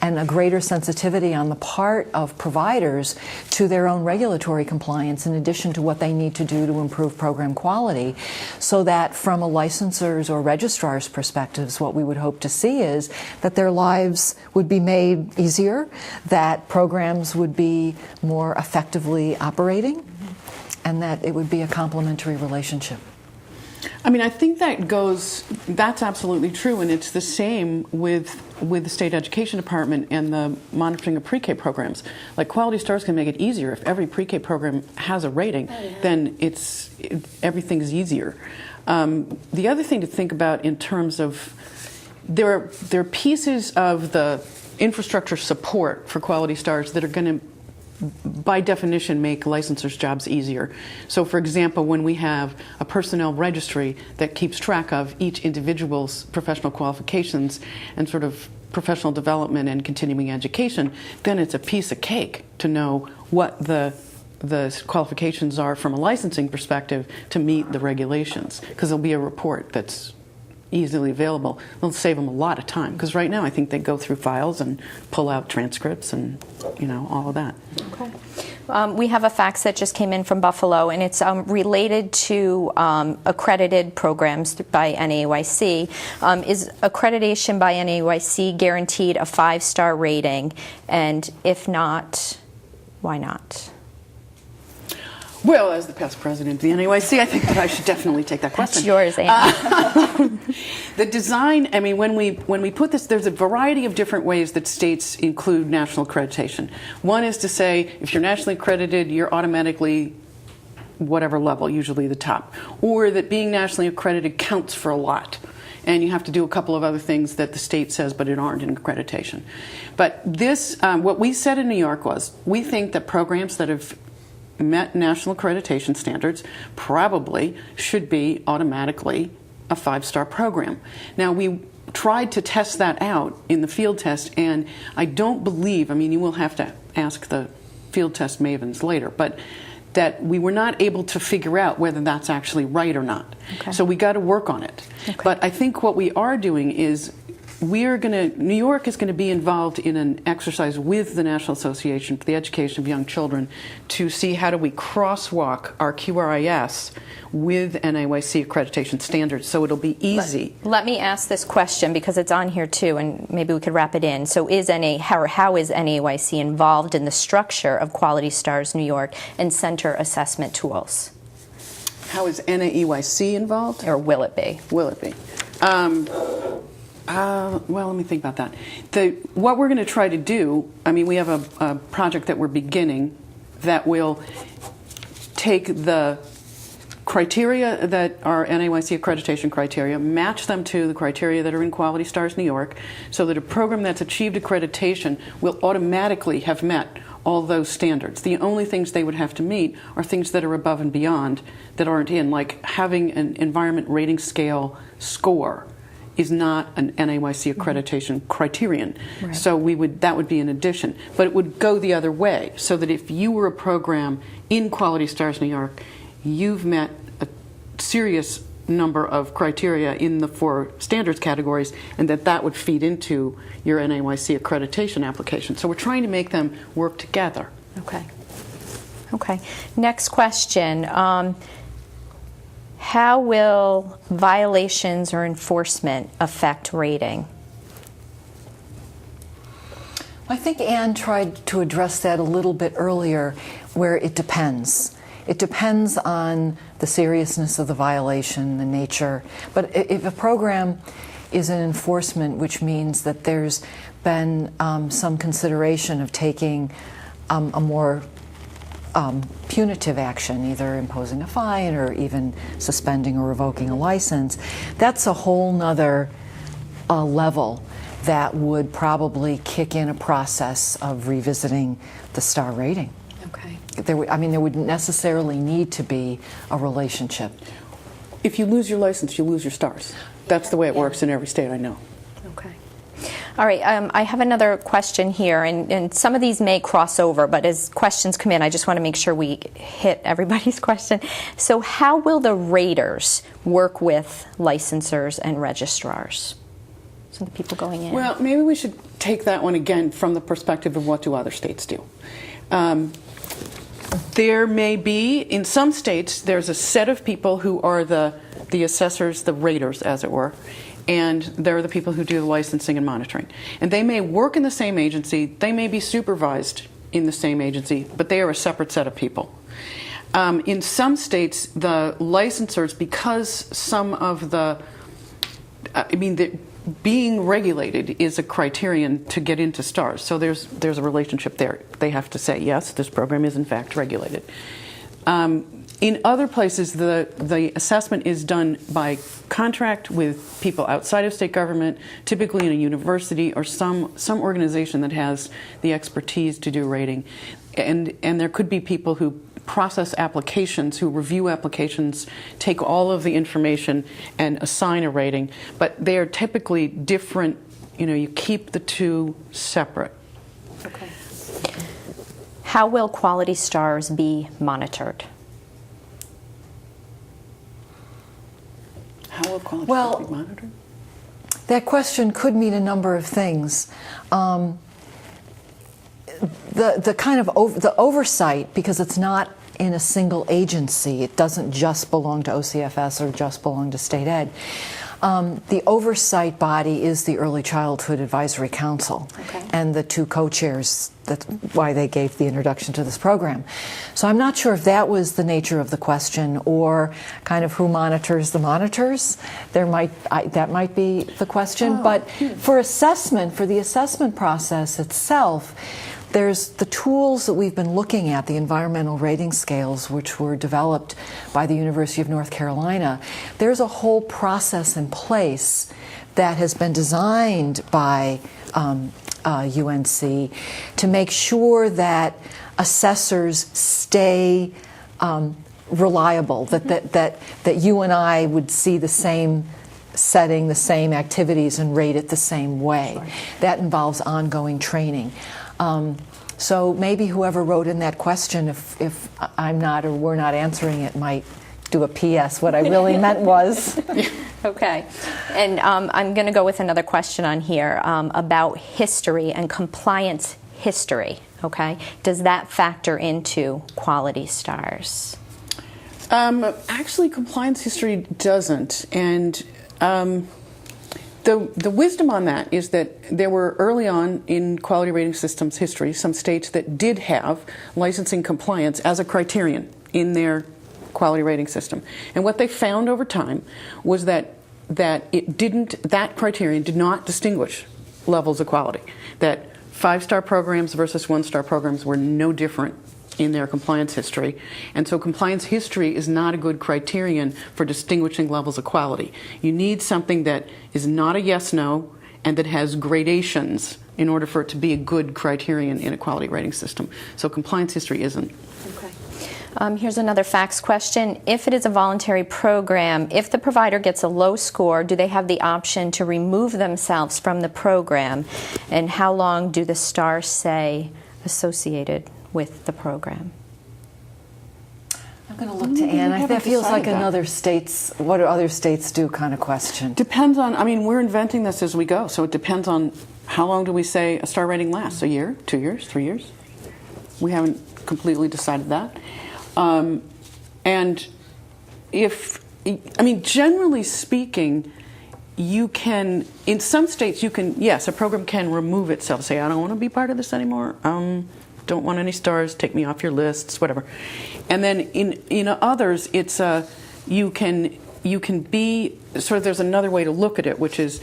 and a greater sensitivity on the part of providers to their own regulatory compliance in addition to what they need to do to improve program quality, so that from a licensor's or registrar's perspectives, what we would hope to see is that their lives would be made easier, that programs would be more effectively operating, and that it would be a complementary relationship. I think that's absolutely true, and it's the same with the State Education Department and the monitoring of pre-K programs. Like, Quality Stars can make it easier. If every pre-K program has a rating, then everything's easier. The other thing to think about in terms of, there are pieces of the infrastructure support for Quality Stars that are going to, by definition, make licensors' jobs easier. So, for example, when we have a personnel registry that keeps track of each individual's professional qualifications and sort of professional development and continuing education, then it's a piece of cake to know what the qualifications are from a licensing perspective to meet the regulations, because there'll be a report that's easily available. It'll save them a lot of time, because right now I think they go through files and pull out transcripts and all of that. Okay. We have a fax that just came in from Buffalo, and it's related to accredited programs by NAEYC. Is accreditation by NAEYC guaranteed a 5-star rating? And if not, why not? Well, as the past president of the NAEYC, I think that I should definitely take that question. That's yours, Anne. The design, when we put this, there's a variety of different ways that states include national accreditation. One is to say, if you're nationally accredited, you're automatically whatever level, usually the top. Or that being nationally accredited counts for a lot, and you have to do a couple of other things that the state says, but it aren't in accreditation. But this, what we said in New York was, we think that programs that have met national accreditation standards probably should be automatically a 5-star program. Now, we tried to test that out in the field test, and I don't believe, you will have to ask the field test mavens later, but that we were not able to figure out whether that's actually right or not. Okay. So we got to work on it. Okay. But I think what we are doing is New York is going to be involved in an exercise with the National Association for the Education of Young Children to see how do we crosswalk our QRIS with NAYC accreditation standards so it'll be easy. Let me ask this question because it's on here too, and maybe we could wrap it in. So how is NAYC involved in the structure of Quality Stars New York and center assessment tools? How is NAEYC involved? Or will it be? Will it be? Well, let me think about that. What we're going to try to do, I mean, we have a project that we're beginning that will take the criteria that are NAYC accreditation criteria, match them to the criteria that are in Quality Stars New York, so that a program that's achieved accreditation will automatically have met all those standards. The only things they would have to meet are things that are above and beyond that aren't in, like having an environment rating scale score is not an NAYC accreditation criterion. Right. So that would be an addition. But it would go the other way, so that if you were a program in Quality Stars New York, you've met a serious number of criteria in the 4 standards categories, and that would feed into your NAYC accreditation application. So we're trying to make them work together. Okay. Okay. Next question. How will violations or enforcement affect rating? I think Anne tried to address that a little bit earlier, where it depends. It depends on the seriousness of the violation, the nature. But if a program is an enforcement, which means that there's been some consideration of taking a more punitive action, either imposing a fine or even suspending or revoking a license, that's a whole nother level that would probably kick in a process of revisiting the star rating. Okay. There wouldn't necessarily need to be a relationship. If you lose your license, you lose your stars. That's the way it works in every state, I know. Okay. All right, I have another question here, and some of these may cross over, but as questions come in, I just want to make sure we hit everybody's question. So how will the raters work with licensors and registrars? So the people going in. Well, maybe we should take that one again from the perspective of what do other states do. There may be, in some states, there's a set of people who are the assessors, the raters, as it were, and they're the people who do the licensing and monitoring. And they may work in the same agency, they may be supervised in the same agency, but they are a separate set of people. In some states, the licensors, because some of being regulated is a criterion to get into stars. So there's a relationship there. They have to say, yes, this program is in fact regulated. In other places, the assessment is done by contract with people outside of state government, typically in a university or some organization that has the expertise to do rating. And there could be people who process applications, who review applications, take all of the information and assign a rating. But they are typically different. You keep the two separate. Okay. How will Quality Stars be monitored? How will Quality Stars be monitored? That question could mean a number of things. The kind of the oversight, because it's not in a single agency, it doesn't just belong to OCFS or just belong to state ed. The oversight body is the Early Childhood Advisory Council, okay, and the 2 co-chairs. That's why they gave the introduction to this program. So I'm not sure if that was the nature of the question, or kind of who monitors the monitors. That might be the question. But for assessment, for the assessment process itself, there's the tools that we've been looking at, the environmental rating scales, which were developed by the University of North Carolina. There's a whole process in place that has been designed by UNC to make sure that assessors stay reliable, that you and I would see the same setting, the same activities, and rate it the same way. Right. That involves ongoing training. So maybe whoever wrote in that question, if I'm not or we're not answering it, might do a PS. What I really meant was. Okay. And I'm going to go with another question on here about history and compliance history. Okay. Does that factor into quality stars? Actually, compliance history doesn't. And the wisdom on that is that there were early on in quality rating systems history some states that did have licensing compliance as a criterion in their quality rating system. And what they found over time was that that criterion did not distinguish levels of quality. That 5-star programs versus 1-star programs were no different in their compliance history. And so compliance history is not a good criterion for distinguishing levels of quality. You need something that is not a yes-no and that has gradations in order for it to be a good criterion in a quality rating system. So compliance history isn't. Okay. Here's another facts question. If it is a voluntary program, if the provider gets a low score, do they have the option to remove themselves from the program? And how long do the stars say associated with the program? I'm going to look to Anne. That feels like another state's, what do other states do kind of question. Depends on, I mean, we're inventing this as we go, so it depends on how long do we say a star rating lasts? A year, 2 years, 3 years? We haven't completely decided that. And if, I mean, generally speaking, you can, in some states you can, yes, a program can remove itself, say, I don't want to be part of this anymore, don't want any stars, take me off your lists, whatever. And then in others, it's you can be, sort of, there's another way to look at it, which is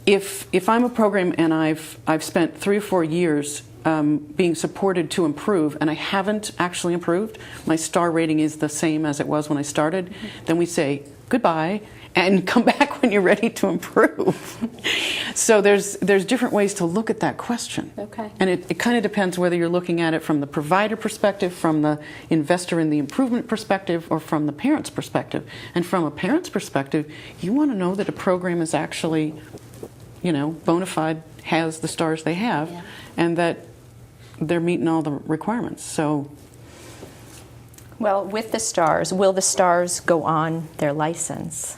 if I'm a program and I've spent 3 or 4 years being supported to improve, and I haven't actually improved, my star rating is the same as it was when I started, then we say goodbye and come back when you're ready to improve. So there's different ways to look at that question. Okay. And it kind of depends whether you're looking at it from the provider perspective, from the investor in the improvement perspective, or from the parent's perspective. And from a parent's perspective, you want to know that a program is actually, you know, bona fide, has the stars they have, yeah, and that they're meeting all the requirements. So, well, with the stars, will the stars go on their license?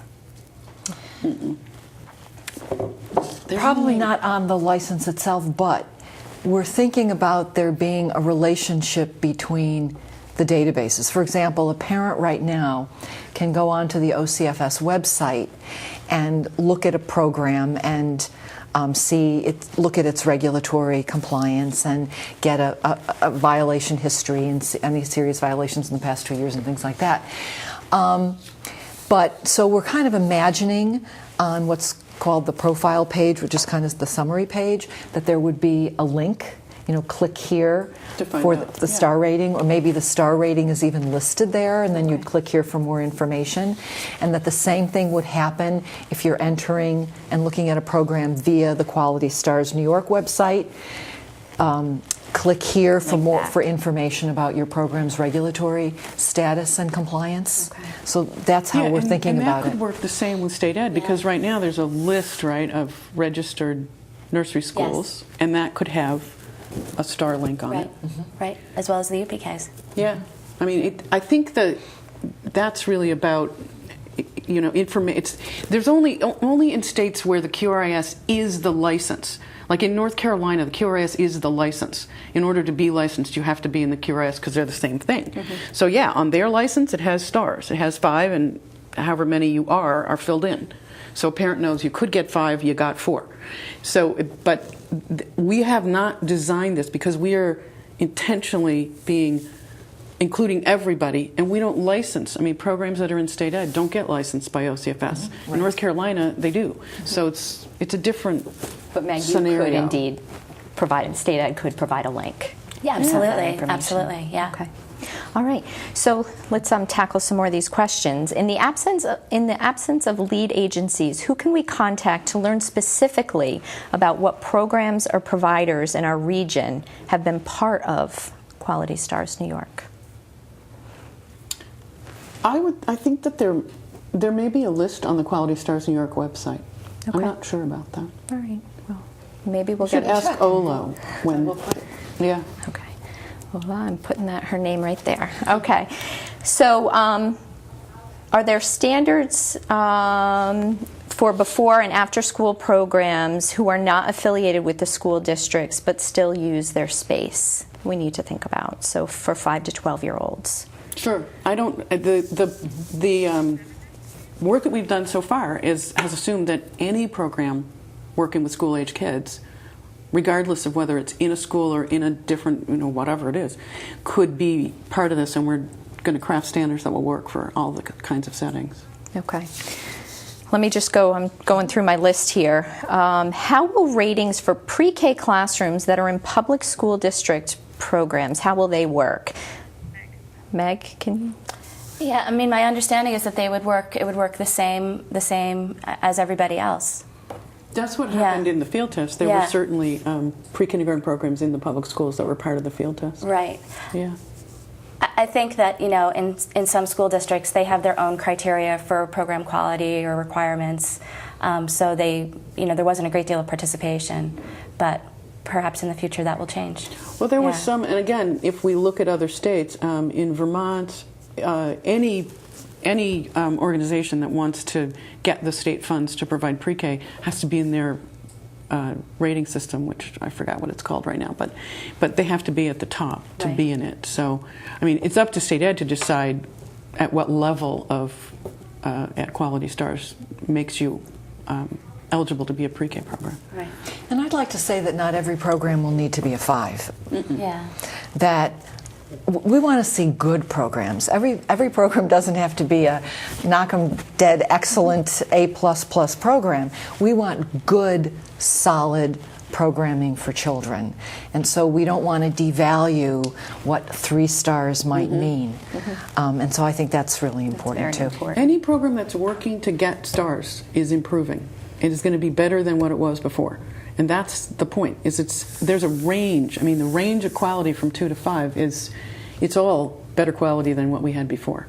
Probably not on the license itself, but we're thinking about there being a relationship between the databases. For example, a parent right now can go onto the OCFS website and look at a program and look at its regulatory compliance and get a violation history and any serious violations in the past 2 years and things like that. But so we're kind of imagining on what's called the profile page, which is kind of the summary page, that there would be a link, you know, click here for the star rating, or maybe the star rating is even listed there, and then you'd click here for more information. And that the same thing would happen if you're entering and looking at a program via the Quality Stars New York website. Click here for information about your program's regulatory status and compliance. Okay. So that's how we're thinking about it. And that could work the same with state ed, because right now there's a list, right, of registered nursery schools, yes, and that could have a star link on it. Mm-hmm. Right, as well as the UPKs. Yeah, I mean, I think that's really about, you know, there's only in states where the QRIS is the license. Like in North Carolina, the QRIS is the license. In order to be licensed, you have to be in the QRIS because they're the same thing. Mm-hmm. So yeah, on their license, it has stars. It has 5, and however many you are filled in. So a parent knows you could get 5, you got 4. So, but we have not designed this because we are intentionally including everybody, and we don't license. I mean, programs that are in state ed don't get licensed by OCFS. Mm-hmm. Right. In North Carolina, they do. Mm-hmm. So it's a different But Meg, scenario. You could indeed provide, state ed could provide a link. Yeah, absolutely. Absolutely, yeah. Okay. All right, so let's tackle some more of these questions. In the absence of lead agencies, who can we contact to learn specifically about what programs or providers in our region have been part of Quality Stars New York? I think that there may be a list on the Quality Stars New York website. Okay. I'm not sure about that. All right. Well, maybe we'll should ask Olo when. Yeah. Okay. Well, I'm putting her name right there. Okay. So, are there standards for before and after school programs who are not affiliated with the school districts but still use their space? We need to think about. So, for 5 to 12-year-olds. Sure. I don't. The work that we've done so far has assumed that any program working with school-age kids, regardless of whether it's in a school or in a different, whatever it is, could be part of this, and we're going to craft standards that will work for all the kinds of settings. Okay. Let me just go, I'm going through my list here. How will ratings for pre-K classrooms that are in public school district programs, how will they work? Meg, can you? Yeah, I mean, my understanding is that it would work the same as everybody else. That's what happened in the field test. There were certainly pre-kindergarten programs in the public schools that were part of the field test. Right. Yeah. I think that, in some school districts, they have their own criteria for program quality or requirements. So there wasn't a great deal of participation, but perhaps in the future that will change. Well, there was some, and again, if we look at other states, in Vermont, any organization that wants to get the state funds to provide pre-K has to be in their rating system, which I forgot what it's called right now, but they have to be at the top to be in it. So, I mean, it's up to state ed to decide at what level of at Quality Stars makes you eligible to be a pre-K program. Right. And I'd like to say that not every program will need to be a 5. Mm-mm. Yeah. That we want to see good programs. Every program doesn't have to be a knock 'em dead excellent A++ program. We want good, solid programming for children. And so we don't want to devalue what 3 stars might mean. And so I think that's really important too. Any program that's working to get stars is improving. It is going to be better than what it was before. And that's the point. There's a range. I mean, the range of quality from 2 to 5 it's all better quality than what we had before.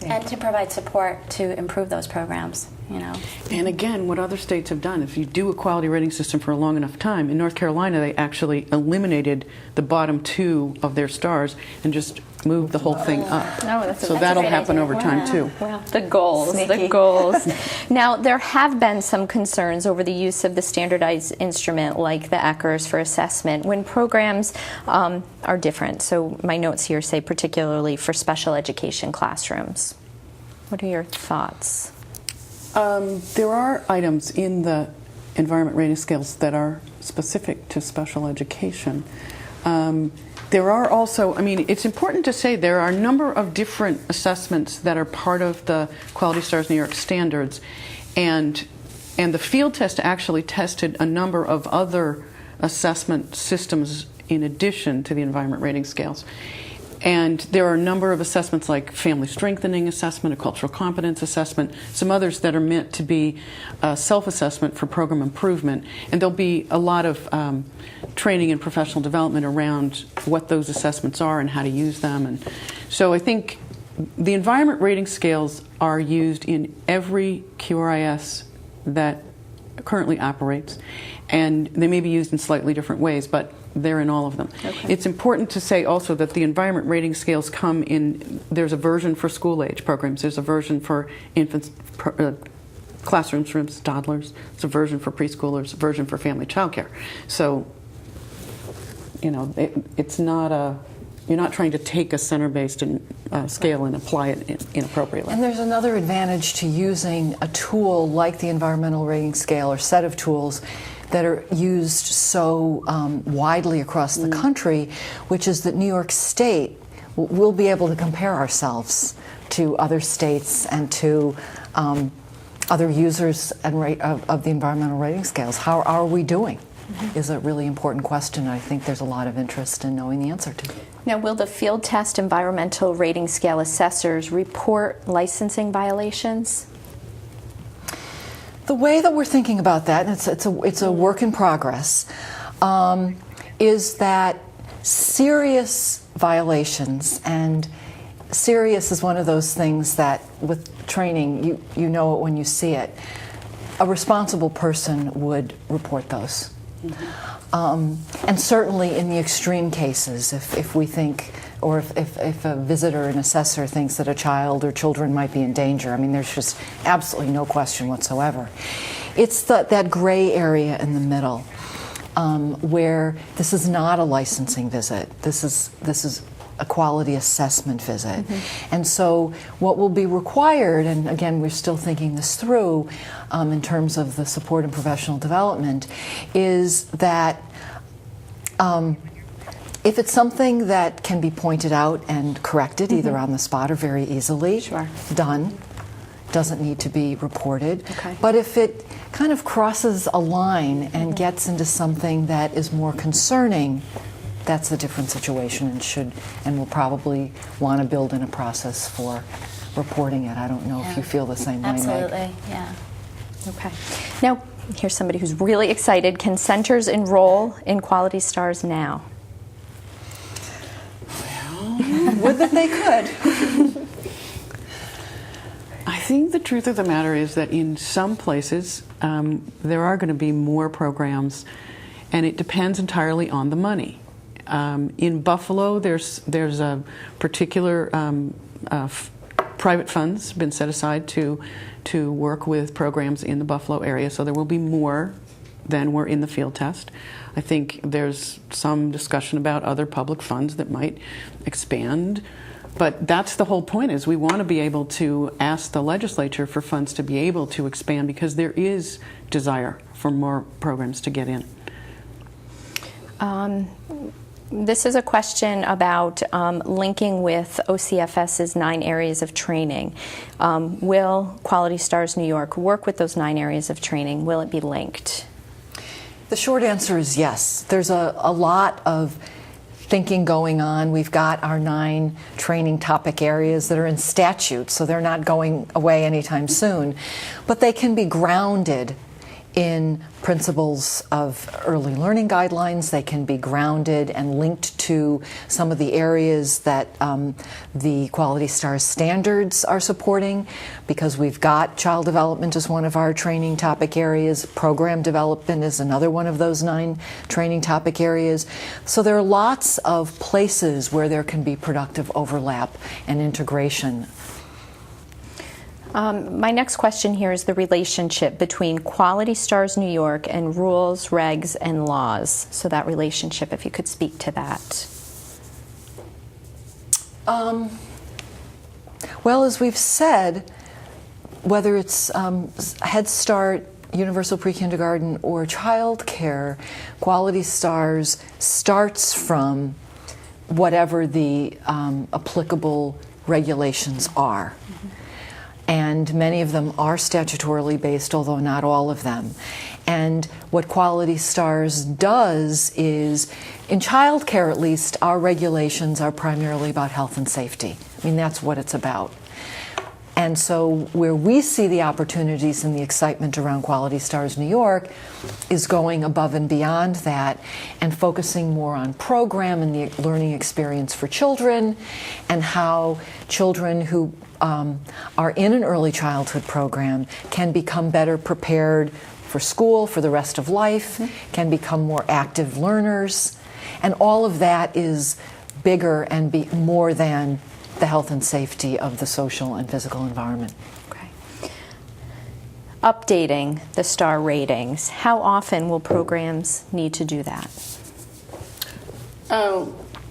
And to provide support to improve those programs, And again, what other states have done, if you do a quality rating system for a long enough time, in North Carolina they actually eliminated the bottom 2 of their stars and just moved the whole thing up. So that'll happen over time too. Well, the goals. Now, there have been some concerns over the use of the standardized instrument like the ECHRS for assessment when programs are different. So my notes here say particularly for special education classrooms. What are your thoughts? There are items in the environment rating scales that are specific to special education. There are also, it's important to say there are a number of different assessments that are part of the Quality Stars New York standards, and the field test actually tested a number of other assessment systems in addition to the environment rating scales. And there are a number of assessments like family strengthening assessment, a cultural competence assessment, some others that are meant to be self-assessment for program improvement. And there'll be a lot of training and professional development around what those assessments are and how to use them. And so I think the environment rating scales are used in every QRIS that currently operates. And they may be used in slightly different ways, but they're in all of them. Okay. It's important to say also that the environment rating scales come in, there's a version for school age programs, there's a version for infants, classrooms for toddlers, there's a version for preschoolers, a version for family childcare. So, it's not you're not trying to take a center-based scale and apply it inappropriately. And there's another advantage to using a tool like the environmental rating scale or set of tools that are used so widely across the country, which is that New York State will be able to compare ourselves to other states and to other users of the environmental rating scales. How are we doing? Is a really important question. I think there's a lot of interest in knowing the answer to. Now, will the field test environmental rating scale assessors report licensing violations? The way that we're thinking about that, and it's a work in progress, is that serious violations, and serious is one of those things that with training you know it when you see it, a responsible person would report those. And certainly in the extreme cases, if we think, or if a visitor, an assessor thinks that a child or children might be in danger, I mean, there's just absolutely no question whatsoever. It's that gray area in the middle where this is not a licensing visit. This is a quality assessment visit. And so what will be required, and again, we're still thinking this through in terms of the support and professional development, is that if it's something that can be pointed out and corrected either on the spot or very easily, done, doesn't need to be reported. But if it kind of crosses a line and gets into something that is more concerning, that's a different situation and we'll probably want to build in a process for reporting it. I don't know if you feel the same way, Meg. Absolutely, yeah. Okay. Now, here's somebody who's really excited. Can centers enroll in Quality Stars now? Well, would that they could. I think the truth of the matter is that in some places there are going to be more programs, and it depends entirely on the money. In Buffalo, there's a particular private funds been set aside to work with programs in the Buffalo area, so there will be more than were in the field test. I think there's some discussion about other public funds that might expand, but that's the whole point, is we want to be able to ask the legislature for funds to be able to expand, because there is desire for more programs to get in. This is a question about linking with OCFS's 9 areas of training. Will Quality Stars New York work with those 9 areas of training? Will it be linked? The short answer is yes. There's a lot of thinking going on. We've got our 9 training topic areas that are in statute, so they're not going away anytime soon. But they can be grounded in principles of early learning guidelines. They can be grounded and linked to some of the areas that the Quality Stars standards are supporting, because we've got child development as one of our training topic areas. Program development is another one of those 9 training topic areas. So there are lots of places where there can be productive overlap and integration. My next question here is the relationship between Quality Stars New York and rules, regs, and laws. So that relationship, if you could speak to that. Well, as we've said, whether it's Head Start, Universal Pre-Kindergarten, or child care, Quality Stars starts from whatever the applicable regulations are. And many of them are statutorily based, although not all of them. And what Quality Stars does is, in child care at least, our regulations are primarily about health and safety. I mean, that's what it's about. And so where we see the opportunities and the excitement around Quality Stars New York is going above and beyond that and focusing more on program and the learning experience for children, and how children who are in an early childhood program can become better prepared for school, for the rest of life, can become more active learners. And all of that is bigger and more than the health and safety of the social and physical environment. Okay. Updating the star ratings. How often will programs need to do that?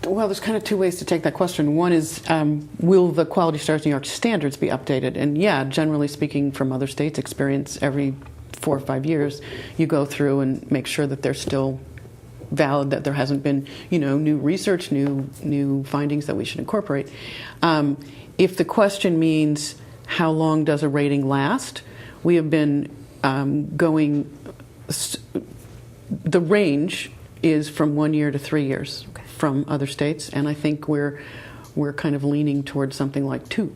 Well, there's kind of 2 ways to take that question. One is, will the Quality Stars New York standards be updated? And yeah, generally speaking, from other states' experience, every 4 or 5 years, you go through and make sure that they're still valid, that there hasn't been, new research, new findings that we should incorporate. If the question means how long does a rating last, we have been going. The range is from 1 year to 3 years from other states, and I think we're kind of leaning towards something like 2,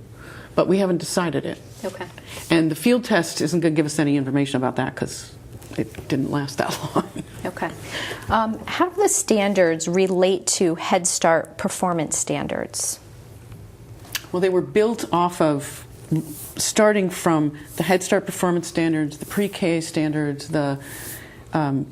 but we haven't decided it. Okay. And the field test isn't going to give us any information about that, because it didn't last that long. Okay. How do the standards relate to Head Start performance standards? Well, they were built off of, starting from the Head Start performance standards, the pre-K standards, the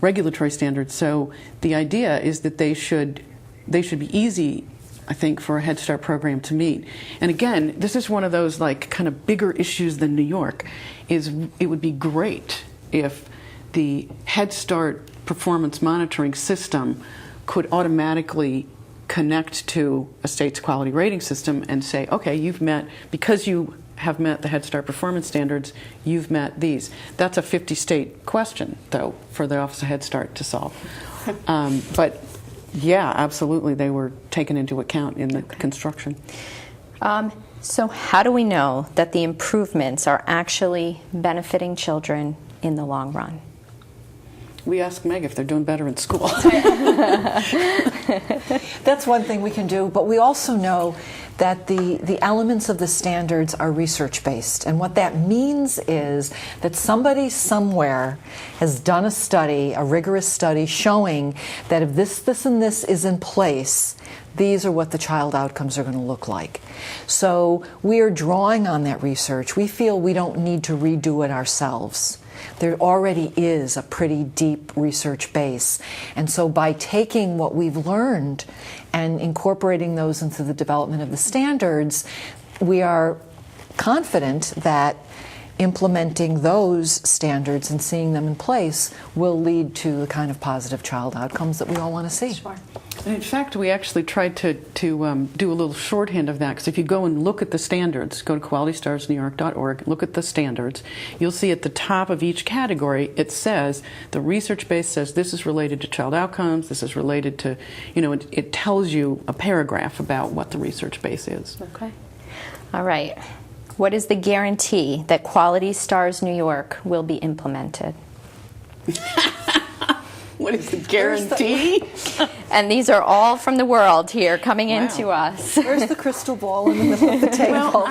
regulatory standards. So the idea is that they should be easy, I think, for a Head Start program to meet. And again, this is one of those like kind of bigger issues than New York. It would be great if the Head Start performance monitoring system could automatically connect to a state's quality rating system and say, okay, because you have met the Head Start performance standards, you've met these. That's a 50-state question, though, for the Office of Head Start to solve. But yeah, absolutely, they were taken into account in the construction. So how do we know that the improvements are actually benefiting children in the long run? We ask Meg if they're doing better in school. That's one thing we can do, but we also know that the elements of the standards are research-based. And what that means is that somebody somewhere has done a study, a rigorous study, showing that if this, and this is in place, these are what the child outcomes are going to look like. So we are drawing on that research. We feel we don't need to redo it ourselves. There already is a pretty deep research base. And so by taking what we've learned and incorporating those into the development of the standards, we are confident that implementing those standards and seeing them in place will lead to the kind of positive child outcomes that we all want to see. Sure. And in fact, we actually tried to do a little shorthand of that, because if you go and look at the standards, go to qualitystarsnewyork.org, look at the standards, you'll see at the top of each category it says, the research base says this is related to child outcomes, this is related to, it tells you a paragraph about what the research base is. Okay. All right. What is the guarantee that Quality Stars New York will be implemented? What is the guarantee? And these are all from the world here coming into us. Where's the crystal ball in the middle of the table? Well,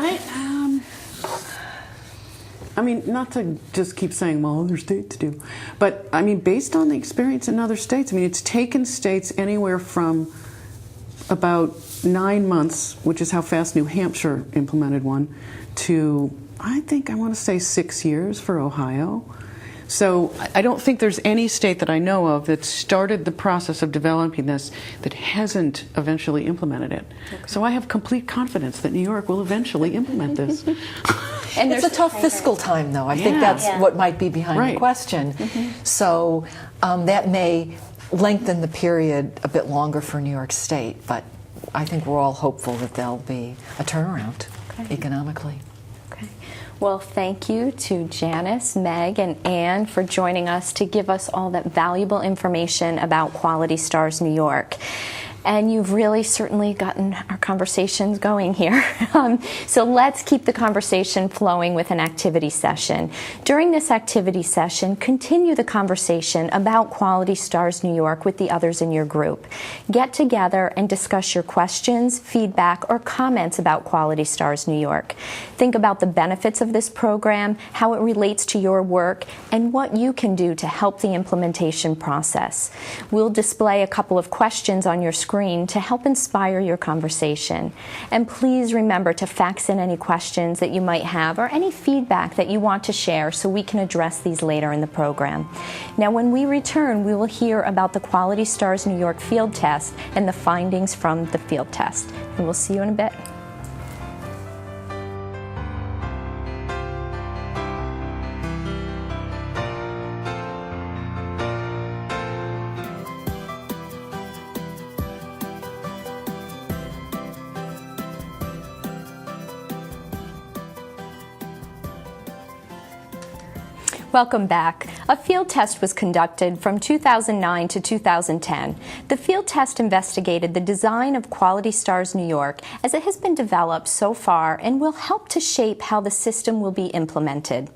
I mean, not to just keep saying, well, other states do, but I mean, based on the experience in other states, I mean, it's taken states anywhere from about 9 months, which is how fast New Hampshire implemented one, to I want to say 6 years for Ohio. So I don't think there's any state that I know of that started the process of developing this that hasn't eventually implemented it. Okay. So I have complete confidence that New York will eventually implement this. And it's a tough fiscal time, though. I think that's what might be behind the question. Mm-hmm. So that may lengthen the period a bit longer for New York State, but I think we're all hopeful that there'll be a turnaround economically. Okay. Well, thank you to Janice, Meg, and Anne for joining us to give us all that valuable information about Quality Stars New York. And you've really certainly gotten our conversations going here. So let's keep the conversation flowing with an activity session. During this activity session, continue the conversation about Quality Stars New York with the others in your group. Get together and discuss your questions, feedback, or comments about Quality Stars New York. Think about the benefits of this program, how it relates to your work, and what you can do to help the implementation process. We'll display a couple of questions on your screen to help inspire your conversation. And please remember to fax in any questions that you might have or any feedback that you want to share so we can address these later in the program. Now, when we return, we will hear about the Quality Stars New York field test and the findings from the field test. And we'll see you in a bit. Welcome back. A field test was conducted from 2009 to 2010. The field test investigated the design of Quality Stars New York as it has been developed so far and will help to shape how the system will be implemented.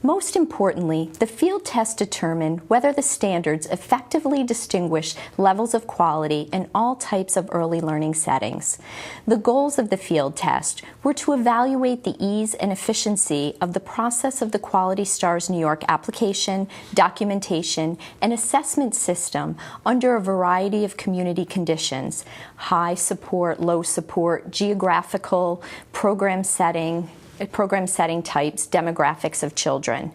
Most importantly, the field test determined whether the standards effectively distinguish levels of quality in all types of early learning settings. The goals of the field test were to evaluate the ease and efficiency of the process of the Quality Stars New York application, documentation, and assessment system under a variety of community conditions: high support, low support, geographical, program setting types, demographics of children.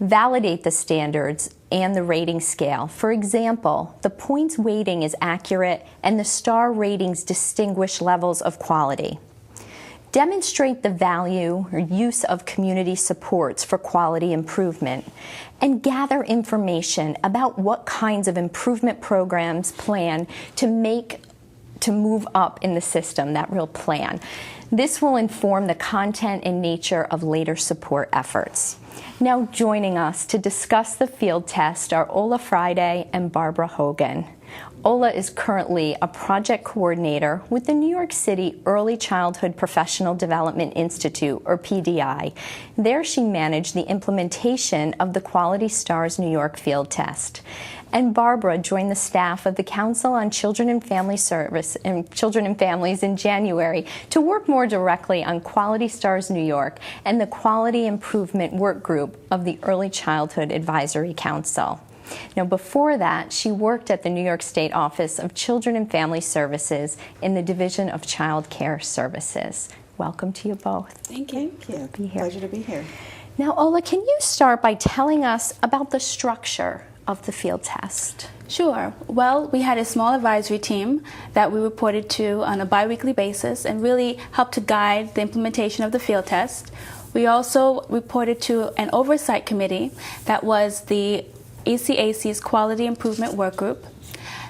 Validate the standards and the rating scale. For example, the points weighting is accurate and the star ratings distinguish levels of quality. Demonstrate the value or use of community supports for quality improvement, and gather information about what kinds of improvement programs plan to move up in the system, that real plan. This will inform the content and nature of later support efforts. Now joining us to discuss the field test are Ola Friday and Barbara Hogan. Ola is currently a project coordinator with the New York City Early Childhood Professional Development Institute, or PDI. There she managed the implementation of the Quality Stars New York field test. And Barbara joined the staff of the Council on Children and Family Service and Children and Families in January to work more directly on Quality Stars New York and the Quality Improvement Work Group of the Early Childhood Advisory Council. Now, before that, she worked at the New York State Office of Children and Family Services in the Division of Child Care Services. Welcome to you both. Thank you. Thank you. Pleasure to be here. Now, Ola, can you start by telling us about the structure of the field test? Sure. Well, we had a small advisory team that we reported to on a biweekly basis and really helped to guide the implementation of the field test. We also reported to an oversight committee that was the ECAC's Quality Improvement Work Group.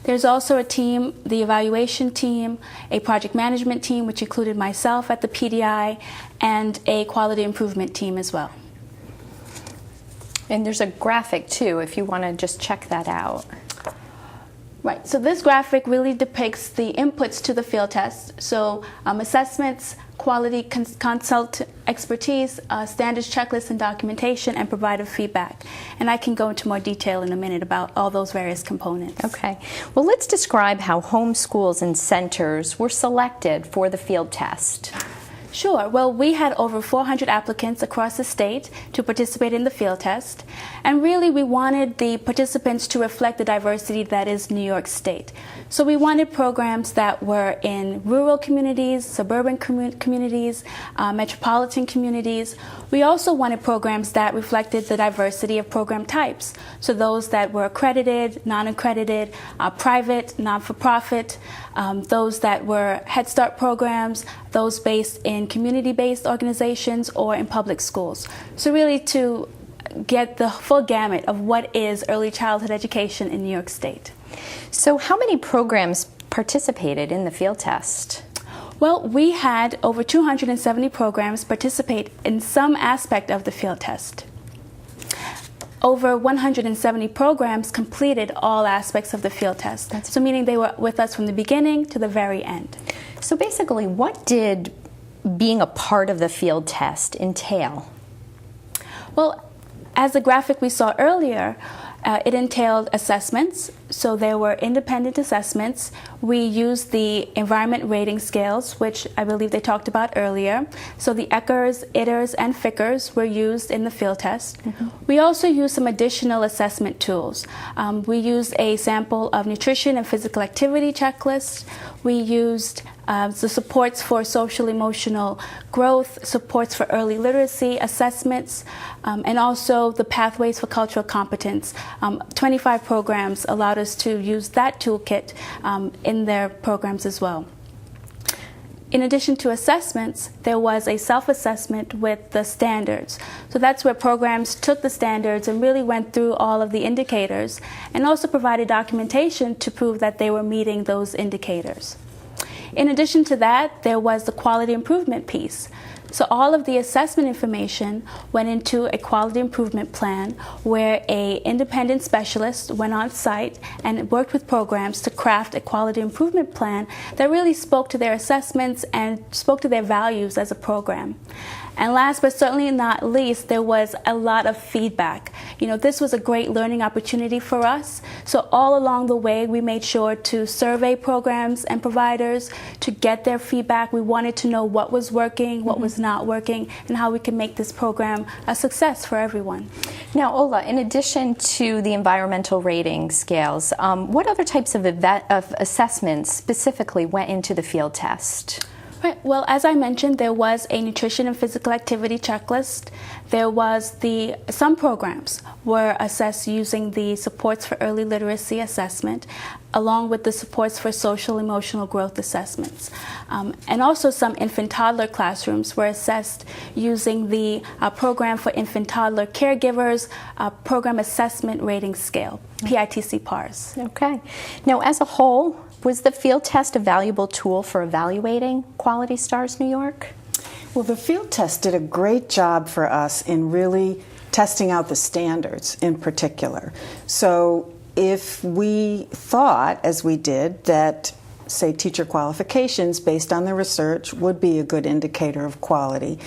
There's also a team, the evaluation team, a project management team, which included myself at the PDI, and a quality improvement team as well. And there's a graphic too, if you want to just check that out. Right, so this graphic really depicts the inputs to the field test. So assessments, quality consult expertise, standards checklists and documentation, and provider feedback. And I can go into more detail in a minute about all those various components. Okay, well, let's describe how home schools and centers were selected for the field test. Sure. Well, we had over 400 applicants across the state to participate in the field test. And really, we wanted the participants to reflect the diversity that is New York State. So we wanted programs that were in rural communities, suburban communities, metropolitan communities. We also wanted programs that reflected the diversity of program types. So those that were accredited, non-accredited, private, not-for-profit, those that were Head Start programs, those based in community-based organizations or in public schools. So really to get the full gamut of what is early childhood education in New York State. So how many programs participated in the field test? Well, we had over 270 programs participate in some aspect of the field test. Over 170 programs completed all aspects of the field test. So meaning they were with us from the beginning to the very end. So basically, what did being a part of the field test entail? Well, as the graphic we saw earlier, it entailed assessments. So there were independent assessments. We used the environment rating scales, which I believe they talked about earlier. So the Eckers, Itters, and Fickers were used in the field test. We also used some additional assessment tools. We used a sample of nutrition and physical activity checklists. We used the supports for social emotional growth, supports for early literacy assessments, and also the pathways for cultural competence. 25 programs allowed us to use that toolkit in their programs as well. In addition to assessments, there was a self-assessment with the standards. So that's where programs took the standards and really went through all of the indicators and also provided documentation to prove that they were meeting those indicators. In addition to that, there was the quality improvement piece. So all of the assessment information went into a quality improvement plan where an independent specialist went on site and worked with programs to craft a quality improvement plan that really spoke to their assessments and spoke to their values as a program. And last but certainly not least, there was a lot of feedback. You know, this was a great learning opportunity for us. So all along the way, we made sure to survey programs and providers to get their feedback. We wanted to know what was working, what was not working, and how we can make this program a success for everyone. Now, Ola, in addition to the environmental rating scales, what other types of assessments specifically went into the field test? Right. Well, as I mentioned, there was a nutrition and physical activity checklist. There was some programs were assessed using the supports for early literacy assessment, along with the supports for social emotional growth assessments. And also some infant toddler classrooms were assessed using the program for infant toddler caregivers program assessment rating scale, PITC PARS. Okay. Now, as a whole, was the field test a valuable tool for evaluating Quality Stars New York? Well, the field test did a great job for us in really testing out the standards in particular. So if we thought, as we did, that, say, teacher qualifications based on the research would be a good indicator of quality,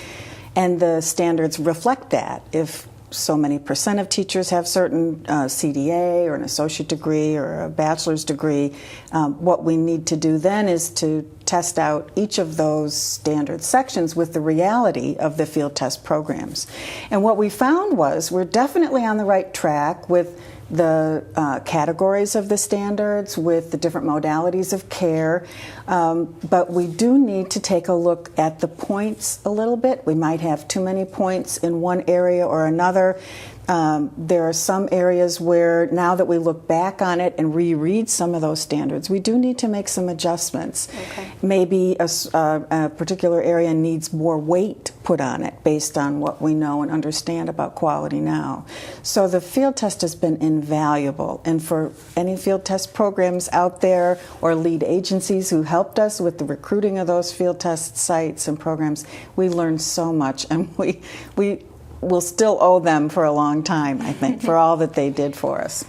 and the standards reflect that. If so many % of teachers have certain CDA or an associate degree or a bachelor's degree, what we need to do then is to test out each of those standard sections with the reality of the field test programs. And what we found was we're definitely on the right track with the categories of the standards, with the different modalities of care, but we do need to take a look at the points a little bit. We might have too many points in one area or another. There are some areas where, now that we look back on it and reread some of those standards, we do need to make some adjustments. Okay. Maybe a particular area needs more weight put on it based on what we know and understand about quality now. So the field test has been invaluable, and for any field test programs out there or lead agencies who helped us with the recruiting of those field test sites and programs, we learned so much, and we will still owe them for a long time, I think, for all that they did for us.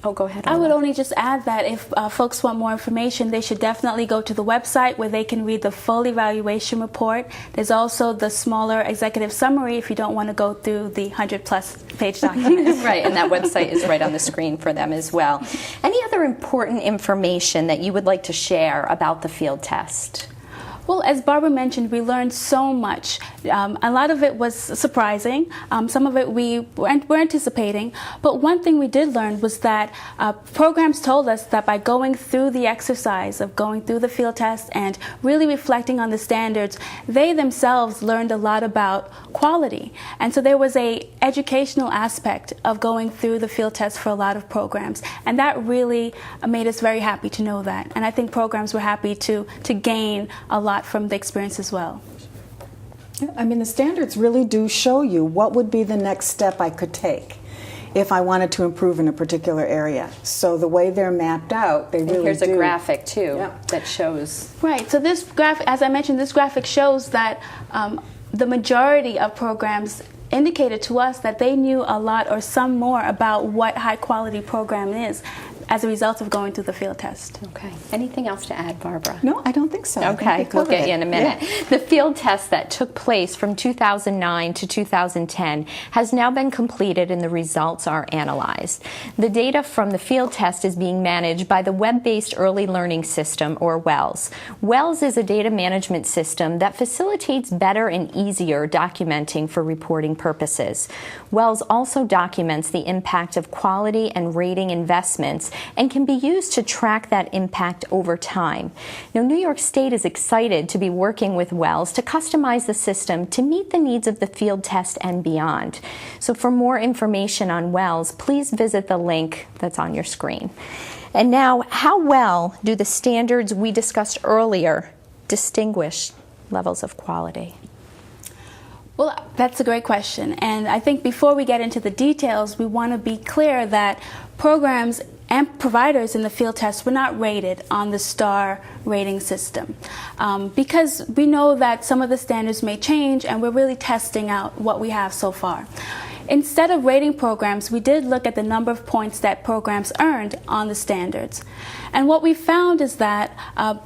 Go ahead. I would only just add that if folks want more information, they should definitely go to the website where they can read the full evaluation report. There's also the smaller executive summary if you don't want to go through the 100-plus page document. Right, and that website is right on the screen for them as well. Any other important information that you would like to share about the field test? Well, as Barbara mentioned, we learned so much. A lot of it was surprising. Some of it we were anticipating. But one thing we did learn was that programs told us that by going through the exercise of going through the field test and really reflecting on the standards, they themselves learned a lot about quality. And so there was an educational aspect of going through the field test for a lot of programs. And that really made us very happy to know that. And I think programs were happy to gain a lot from the experience as well. I mean, the standards really do show you what would be the next step I could take if I wanted to improve in a particular area. So the way they're mapped out, they really do. Here's a graphic, too, that shows. Right. So this graphic, as I mentioned, this graphic shows that the majority of programs indicated to us that they knew a lot or some more about what high-quality program is as a result of going through the field test. Okay. Anything else to add, Barbara? No, I don't think so. Okay, we'll get you in a minute. Yeah. The field test that took place from 2009 to 2010 has now been completed and the results are analyzed. The data from the field test is being managed by the Web-Based Early Learning System, or WELS. WELS is a data management system that facilitates better and easier documenting for reporting purposes. WELS also documents the impact of quality and rating investments and can be used to track that impact over time. Now, New York State is excited to be working with WELS to customize the system to meet the needs of the field test and beyond. So for more information on WELS, please visit the link that's on your screen. And now, how well do the standards we discussed earlier distinguish levels of quality? Well, that's a great question. And I think before we get into the details, we want to be clear that programs and providers in the field test were not rated on the STAR rating system because we know that some of the standards may change and we're really testing out what we have so far. Instead of rating programs, we did look at the number of points that programs earned on the standards. And what we found is that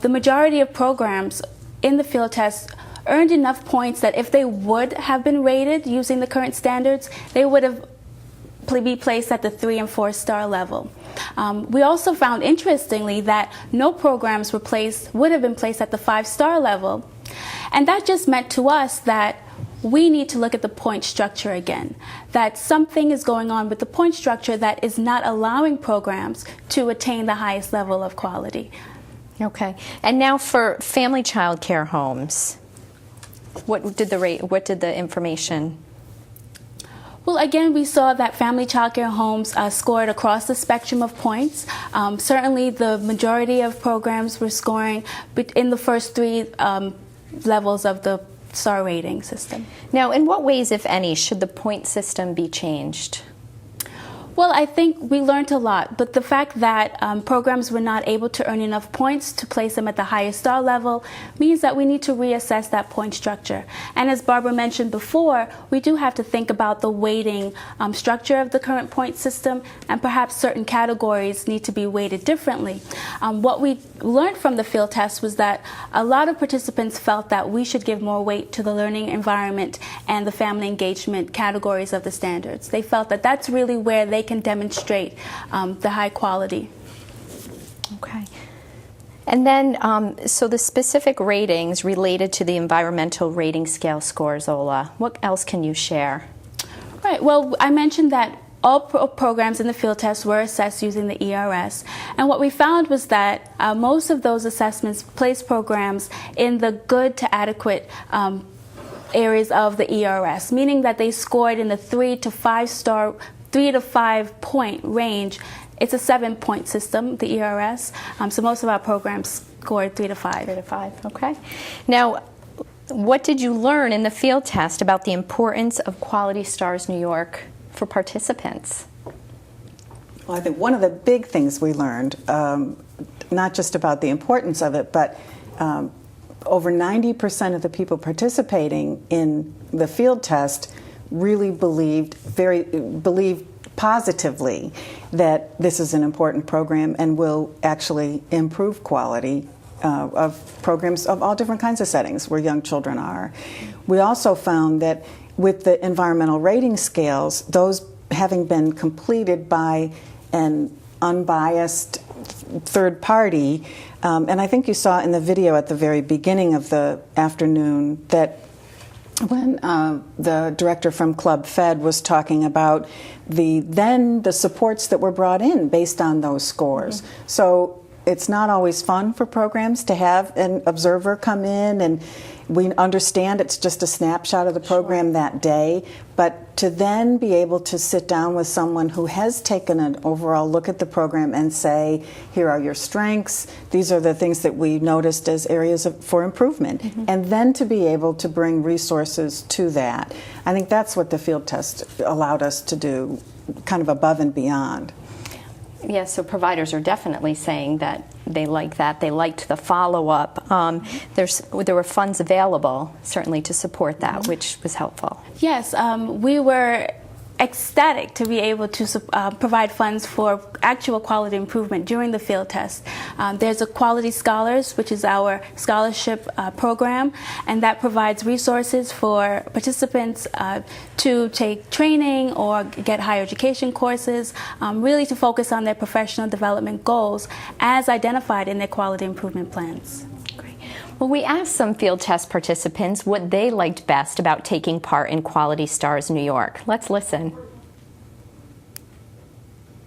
the majority of programs in the field test earned enough points that if they would have been rated using the current standards, they would have be placed at the 3- and 4-star level. We also found, interestingly, that no programs would have been placed at the 5-star level. And that just meant to us that we need to look at the point structure again, that something is going on with the point structure that is not allowing programs to attain the highest level of quality. Okay. And now for family child care homes, what did the information? Well, again, we saw that family child care homes scored across the spectrum of points. Certainly, the majority of programs were scoring in the first three levels of the star rating system. Now, in what ways, if any, should the point system be changed? Well, I think we learned a lot, but the fact that programs were not able to earn enough points to place them at the highest star level means that we need to reassess that point structure. And as Barbara mentioned before, we do have to think about the weighting structure of the current point system, and perhaps certain categories need to be weighted differently. What we learned from the field test was that a lot of participants felt that we should give more weight to the learning environment and the family engagement categories of the standards. They felt that that's really where they can demonstrate the high quality. Okay. And then, so the specific ratings related to the environmental rating scale scores, Ola, what else can you share? Right. Well, I mentioned that all programs in the field test were assessed using the ERS. And what we found was that most of those assessments placed programs in the good to adequate areas of the ERS, meaning that they scored in the 3 to 5 point range. It's a 7-point system, the ERS. So most of our programs scored 3 to 5. 3 to 5, okay. Now, what did you learn in the field test about the importance of Quality Stars New York for participants? Well, I think one of the big things we learned, not just about the importance of it, but over 90% of the people participating in the field test really believed positively that this is an important program and will actually improve quality of programs of all different kinds of settings where young children are. We also found that with the environmental rating scales, those having been completed by an unbiased third party, and I think you saw in the video at the very beginning of the afternoon that when the director from Club Fed was talking about the supports that were brought in based on those scores. Mm-hmm. So it's not always fun for programs to have an observer come in, and we understand it's just a snapshot of the program that day, but to then be able to sit down with someone who has taken an overall look at the program and say, here are your strengths, these are the things that we noticed as areas for improvement, and then to be able to bring resources to that. I think that's what the field test allowed us to do, kind of above and beyond. Yes, so providers are definitely saying that they like that. They liked the follow-up. There were funds available, certainly, to support that, which was helpful. Yes, we were ecstatic to be able to provide funds for actual quality improvement during the field test. There's a Quality Scholars, which is our scholarship program, and that provides resources for participants to take training or get higher education courses, really to focus on their professional development goals as identified in their quality improvement plans. Well, we asked some field test participants what they liked best about taking part in Quality Stars New York. Let's listen.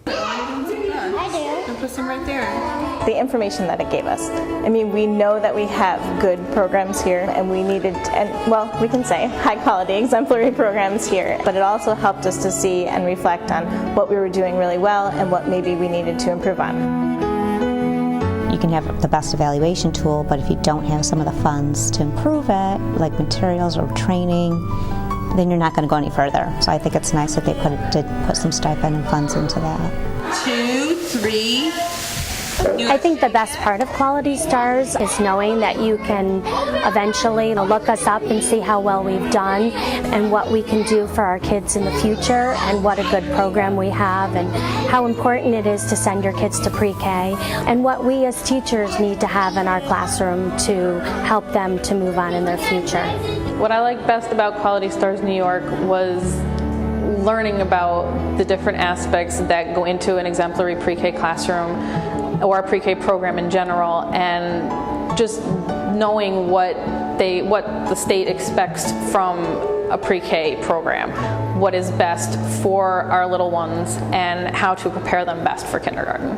I do. Put some right there. The information that it gave us. I mean, we know that we have good programs here, and we needed, we can say high quality, exemplary programs here, but it also helped us to see and reflect on what we were doing really well and what maybe we needed to improve on. You can have the best evaluation tool, but if you don't have some of the funds to improve it, like materials or training, then you're not going to go any further. So I think it's nice that they did put some stipend and funds into that. 2, 3. I think the best part of Quality Stars is knowing that you can eventually look us up and see how well we've done and what we can do for our kids in the future and what a good program we have and how important it is to send your kids to pre-K and what we as teachers need to have in our classroom to help them to move on in their future. What I like best about Quality Stars New York was learning about the different aspects that go into an exemplary pre-K classroom or a pre-K program in general, and just knowing what the state expects from a pre-K program, what is best for our little ones, and how to prepare them best for kindergarten.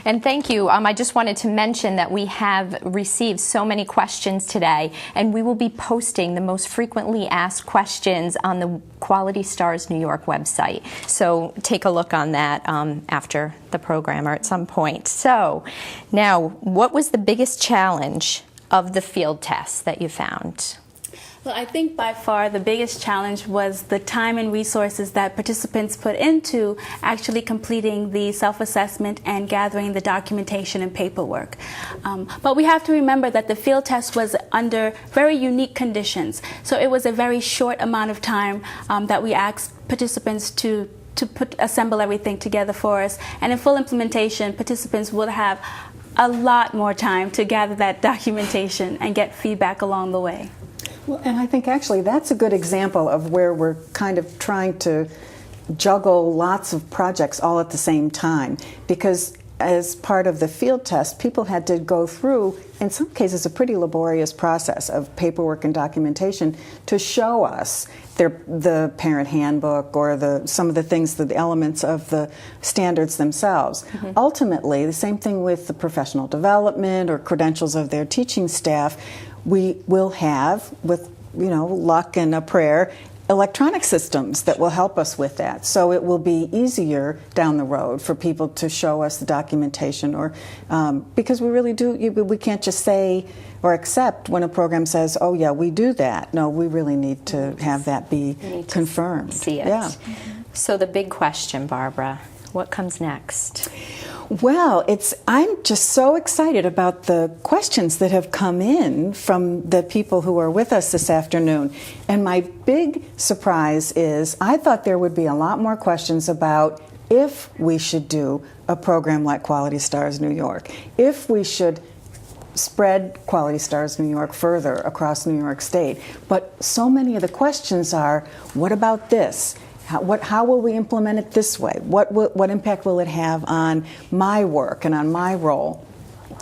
And thank you. I just wanted to mention that we have received so many questions today, and we will be posting the most frequently asked questions on the Quality Stars New York website. So take a look on that after the program or at some point. So now, what was the biggest challenge of the field tests that you found? Well, I think by far the biggest challenge was the time and resources that participants put into actually completing the self-assessment and gathering the documentation and paperwork. But we have to remember that the field test was under very unique conditions. So it was a very short amount of time that we asked participants to assemble everything together for us. And in full implementation, participants would have a lot more time to gather that documentation and get feedback along the way. Well, and I think actually that's a good example of where we're kind of trying to juggle lots of projects all at the same time, because as part of the field test, people had to go through, in some cases, a pretty laborious process of paperwork and documentation to show us the parent handbook or some of the things, the elements of the standards themselves. Mm-hmm. Ultimately, the same thing with the professional development or credentials of their teaching staff. We will have, with luck and a prayer, electronic systems that will help us with that. So it will be easier down the road for people to show us the documentation, or because we really do. We can't just say or accept when a program says, "Oh yeah, we do that." No, we really need to have that be confirmed. See it. Yeah. So the big question, Barbara, what comes next? Well, I'm just so excited about the questions that have come in from the people who are with us this afternoon. And my big surprise is I thought there would be a lot more questions about if we should do a program like Quality Stars New York, if we should spread Quality Stars New York further across New York State. But so many of the questions are, what about this? How will we implement it this way? What impact will it have on my work and on my role?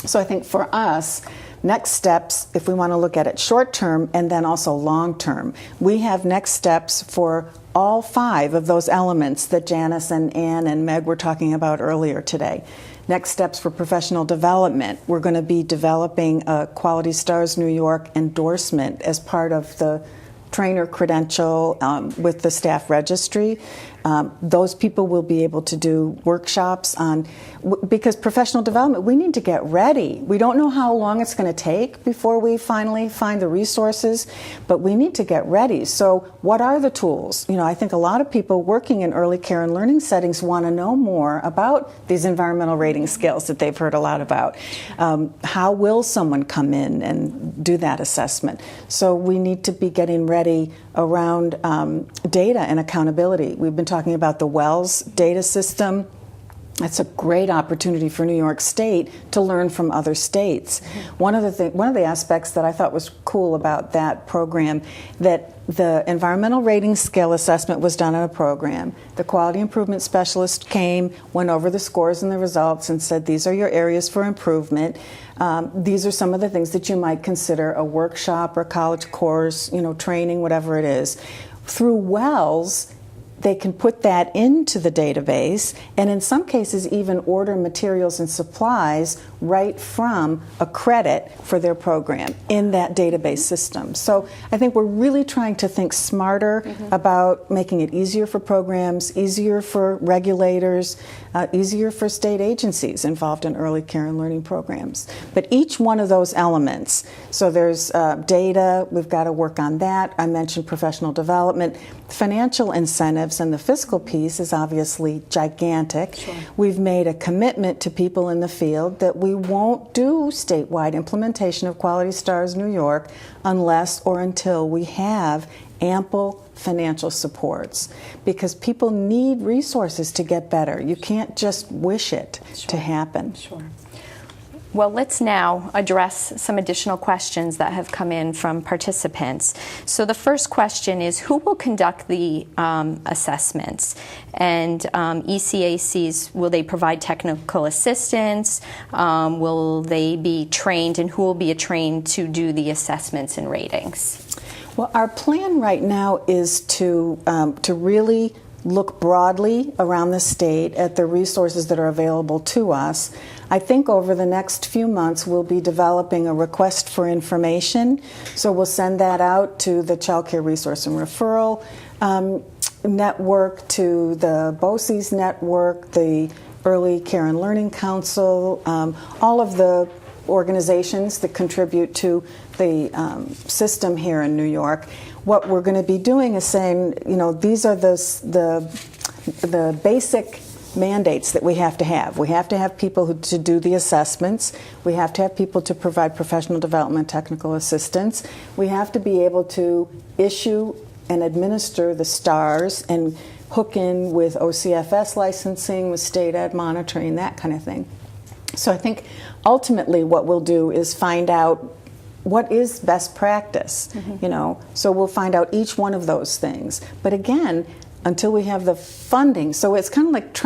So I think for us, next steps, if we want to look at it short term and then also long term, we have next steps for all 5 of those elements that Janice and Ann and Meg were talking about earlier today. Next steps for professional development. We're going to be developing a Quality Stars New York endorsement as part of the trainer credential with the staff registry. Those people will be able to do workshops on, because professional development, we need to get ready. We don't know how long it's going to take before we finally find the resources, but we need to get ready. So what are the tools? I think a lot of people working in early care and learning settings want to know more about these environmental rating scales that they've heard a lot about. How will someone come in and do that assessment? So we need to be getting ready around data and accountability. We've been talking about the WELS data system. That's a great opportunity for New York State to learn from other states. One of the aspects that I thought was cool about that program, that the environmental rating scale assessment was done in a program. The quality improvement specialist came, went over the scores and the results and said, these are your areas for improvement. These are some of the things that you might consider a workshop or college course, training, whatever it is. Through WELS, they can put that into the database and in some cases even order materials and supplies right from a credit for their program in that database system. So I think we're really trying to think smarter about making it easier for programs, easier for regulators, easier for state agencies involved in early care and learning programs. But each one of those elements, so there's data, we've got to work on that. I mentioned professional development. Financial incentives and the fiscal piece is obviously gigantic. Sure. We've made a commitment to people in the field that we won't do statewide implementation of Quality Stars New York unless or until we have ample financial supports, because people need resources to get better. You can't just wish it to happen. Sure. Well, let's now address some additional questions that have come in from participants. So the first question is, who will conduct the assessments? And ECACs, will they provide technical assistance? Will they be trained, and who will be trained to do the assessments and ratings? Well, our plan right now is to really look broadly around the state at the resources that are available to us. I think over the next few months we'll be developing a request for information. So we'll send that out to the Child Care Resource and Referral Network, to the BOCES network, the Early Care and Learning Council, all of the organizations that contribute to the system here in New York. What we're going to be doing is saying, these are the basic mandates that we have to have. We have to have people to do the assessments. We have to have people to provide professional development, technical assistance. We have to be able to issue and administer the STARS and hook in with OCFS licensing, with state ed monitoring, that kind of thing. So I think ultimately what we'll do is find out what is best practice, So we'll find out each one of those things. But again, until we have the funding, so it's kind of like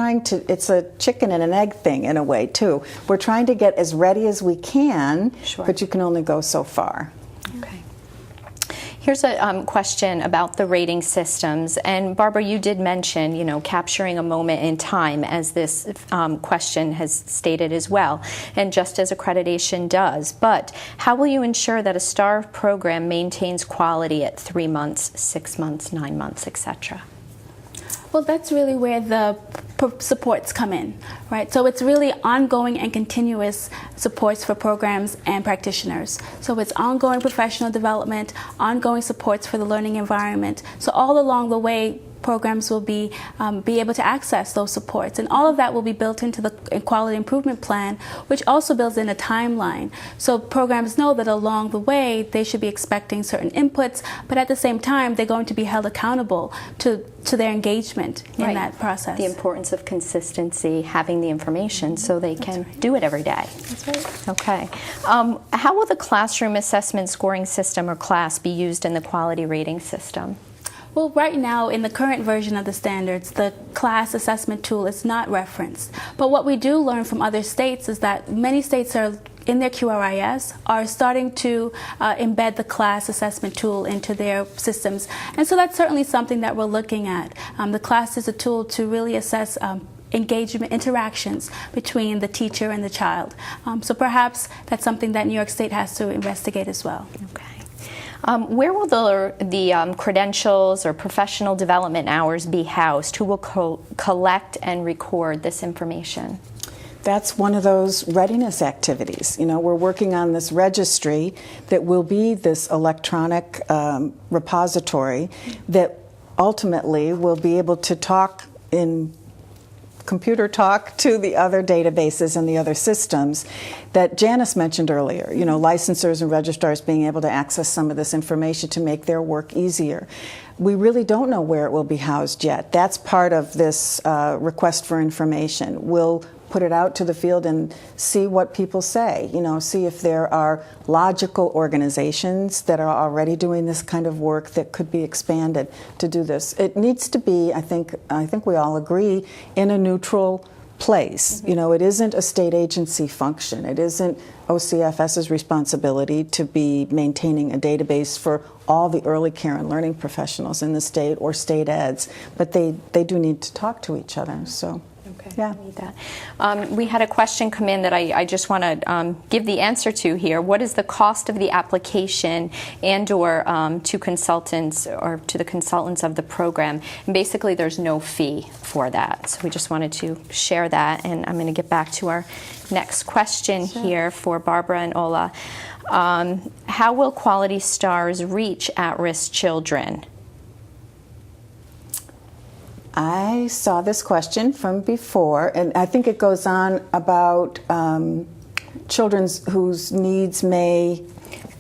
it's a chicken and an egg thing in a way too. We're trying to get as ready as we can, but you can only go so far. Okay. Here's a question about the rating systems. And Barbara, you did mention, capturing a moment in time, as this question has stated as well, and just as accreditation does. But how will you ensure that a STAR program maintains quality at 3 months, 6 months, 9 months, etc.? Well, that's really where the supports come in, right? So it's really ongoing and continuous supports for programs and practitioners. So it's ongoing professional development, ongoing supports for the learning environment. So all along the way, programs will be able to access those supports. And all of that will be built into the quality improvement plan, which also builds in a timeline. So programs know that along the way, they should be expecting certain inputs, but at the same time, they're going to be held accountable to their engagement in that process. The importance of consistency, having the information so they can do it every day. That's right. Okay. How will the classroom assessment scoring system, or CLAS, be used in the quality rating system? Well, right now, in the current version of the standards, the CLAS assessment tool is not referenced. But what we do learn from other states is that many states are in their QRIS are starting to embed the CLAS assessment tool into their systems. And so that's certainly something that we're looking at. The CLAS is a tool to really assess engagement, interactions between the teacher and the child. So perhaps that's something that New York State has to investigate as well. Okay. Where will the credentials or professional development hours be housed? Who will collect and record this information? That's one of those readiness activities. We're working on this registry that will be this electronic repository that ultimately will be able to talk in computer talk to the other databases and the other systems that Janice mentioned earlier. Licensors and registrars being able to access some of this information to make their work easier. We really don't know where it will be housed yet. That's part of this request for information. We'll put it out to the field and see what people say, see if there are logical organizations that are already doing this kind of work that could be expanded to do this. It needs to be, I think we all agree, in a neutral place. It isn't a state agency function. It isn't OCFS's responsibility to be maintaining a database for all the early care and learning professionals in the state or state eds, but they do need to talk to each other. So. Okay, yeah. I need that. We had a question come in that I just want to give the answer to here. What is the cost of the application and/or to consultants or to the consultants of the program? And basically, there's no fee for that. So we just wanted to share that. And I'm going to get back to our next question here for Barbara and Ola. How will Quality Stars reach at-risk children? I saw this question from before, and I think it goes on about children whose needs may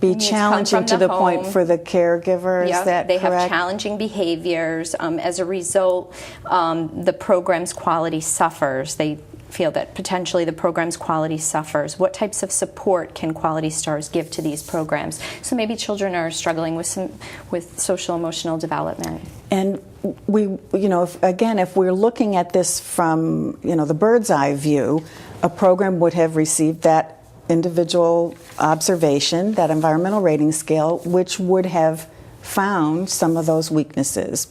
be challenging to the point for the caregiver. Yep, is that they correct? have challenging behaviors. As a result, the program's quality suffers. They feel that potentially the program's quality suffers. What types of support can Quality Stars give to these programs? So maybe children are struggling with social emotional development. And we, if we're looking at this from, the bird's eye view, a program would have received that individual observation, that environmental rating scale, which would have found some of those weaknesses,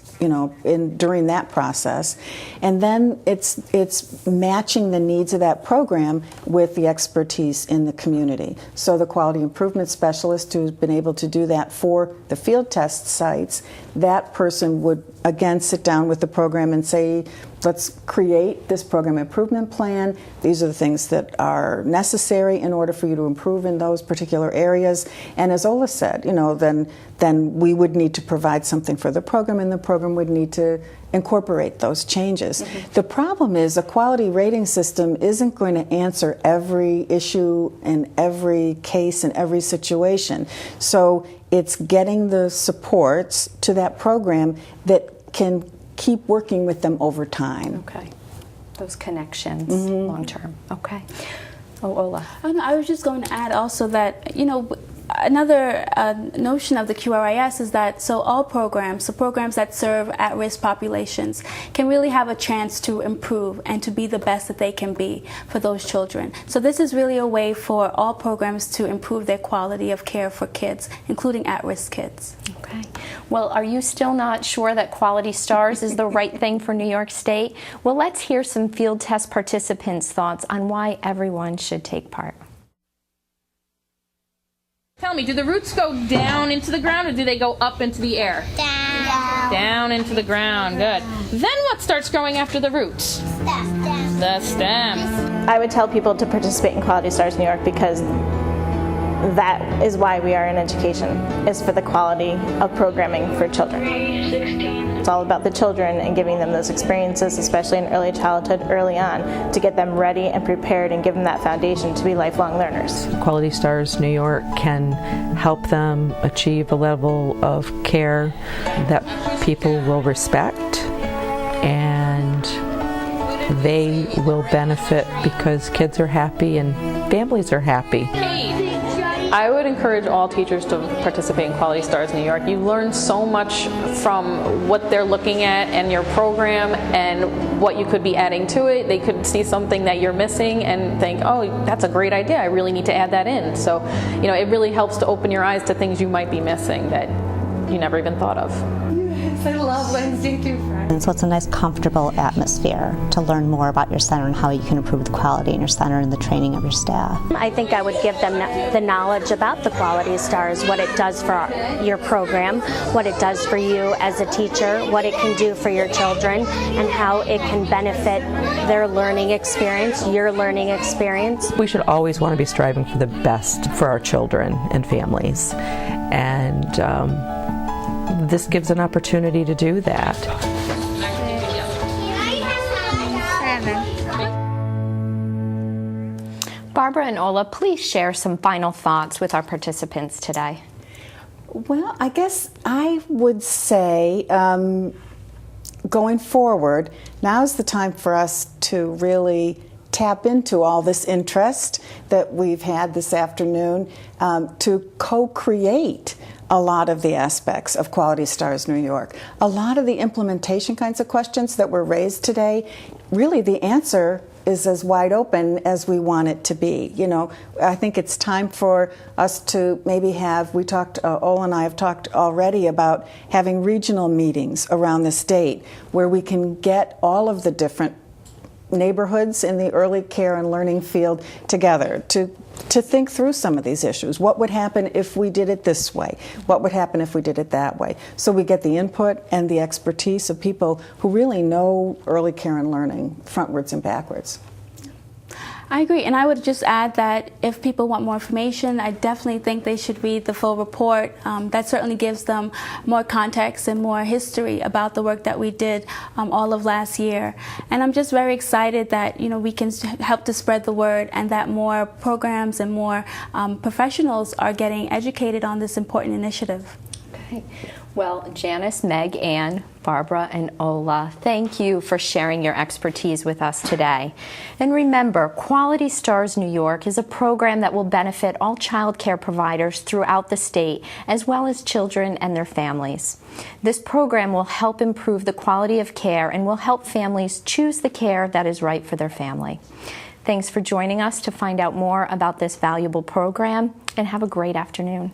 during that process, and then it's matching the needs of that program with the expertise in the community. So the quality improvement specialist who's been able to do that for the field test sites, that person would again sit down with the program and say, let's create this program improvement plan. These are the things that are necessary in order for you to improve in those particular areas. And as Ola said, then we would need to provide something for the program, and the program would need to incorporate those changes. Mm-hmm. The problem is a quality rating system isn't going to answer every issue in every case in every situation. So it's getting the supports to that program that can keep working with them over time. Okay. Those connections long term. Okay. Oh, Ola. I was just going to add also that, another notion of the QRIS is that all programs, the programs that serve at-risk populations, can really have a chance to improve and to be the best that they can be for those children. So this is really a way for all programs to improve their quality of care for kids, including at-risk kids. Okay. Well, are you still not sure that Quality Stars is the right thing for New York State? Well, let's hear some field test participants' thoughts on why everyone should take part. Tell me, do the roots go down into the ground or do they go up into the air? Down. Down into the ground, good. Then what starts growing after the roots? The stems. I would tell people to participate in Quality Stars New York because that is why we are in education, is for the quality of programming for children. It's all about the children and giving them those experiences, especially in early childhood, early on, to get them ready and prepared and give them that foundation to be lifelong learners. Quality Stars New York can help them achieve a level of care that people will respect, and they will benefit because kids are happy and families are happy. I would encourage all teachers to participate in Quality Stars New York. You learn so much from what they're looking at and your program and what you could be adding to it. They could see something that you're missing and think, oh, that's a great idea. I really need to add that in. So, it really helps to open your eyes to things you might be missing that you never even thought of. Yes, I love Wednesday through Friday. And so it's a nice, comfortable atmosphere to learn more about your center and how you can improve the quality in your center and the training of your staff. I think I would give them the knowledge about the Quality Stars, what it does for your program, what it does for you as a teacher, what it can do for your children, and how it can benefit their learning experience, your learning experience. We should always want to be striving for the best for our children and families. And this gives an opportunity to do that. Barbara and Ola, please share some final thoughts with our participants today. Well, I guess I would say going forward, now's the time for us to really tap into all this interest that we've had this afternoon to co-create a lot of the aspects of Quality Stars New York. A lot of the implementation kinds of questions that were raised today, really the answer is as wide open as we want it to be. I think it's time for us to maybe have, Ola and I have talked already about having regional meetings around the state where we can get all of the different neighborhoods in the early care and learning field together to think through some of these issues. What would happen if we did it this way? What would happen if we did it that way? So we get the input and the expertise of people who really know early care and learning frontwards and backwards. I agree, and I would just add that if people want more information, I definitely think they should read the full report. That certainly gives them more context and more history about the work that we did all of last year. And I'm just very excited that we can help to spread the word and that more programs and more professionals are getting educated on this important initiative. Okay. Well, Janice, Meg, Ann, Barbara, and Ola, thank you for sharing your expertise with us today. And remember, Quality Stars New York is a program that will benefit all child care providers throughout the state, as well as children and their families. This program will help improve the quality of care and will help families choose the care that is right for their family. Thanks for joining us to find out more about this valuable program, and have a great afternoon.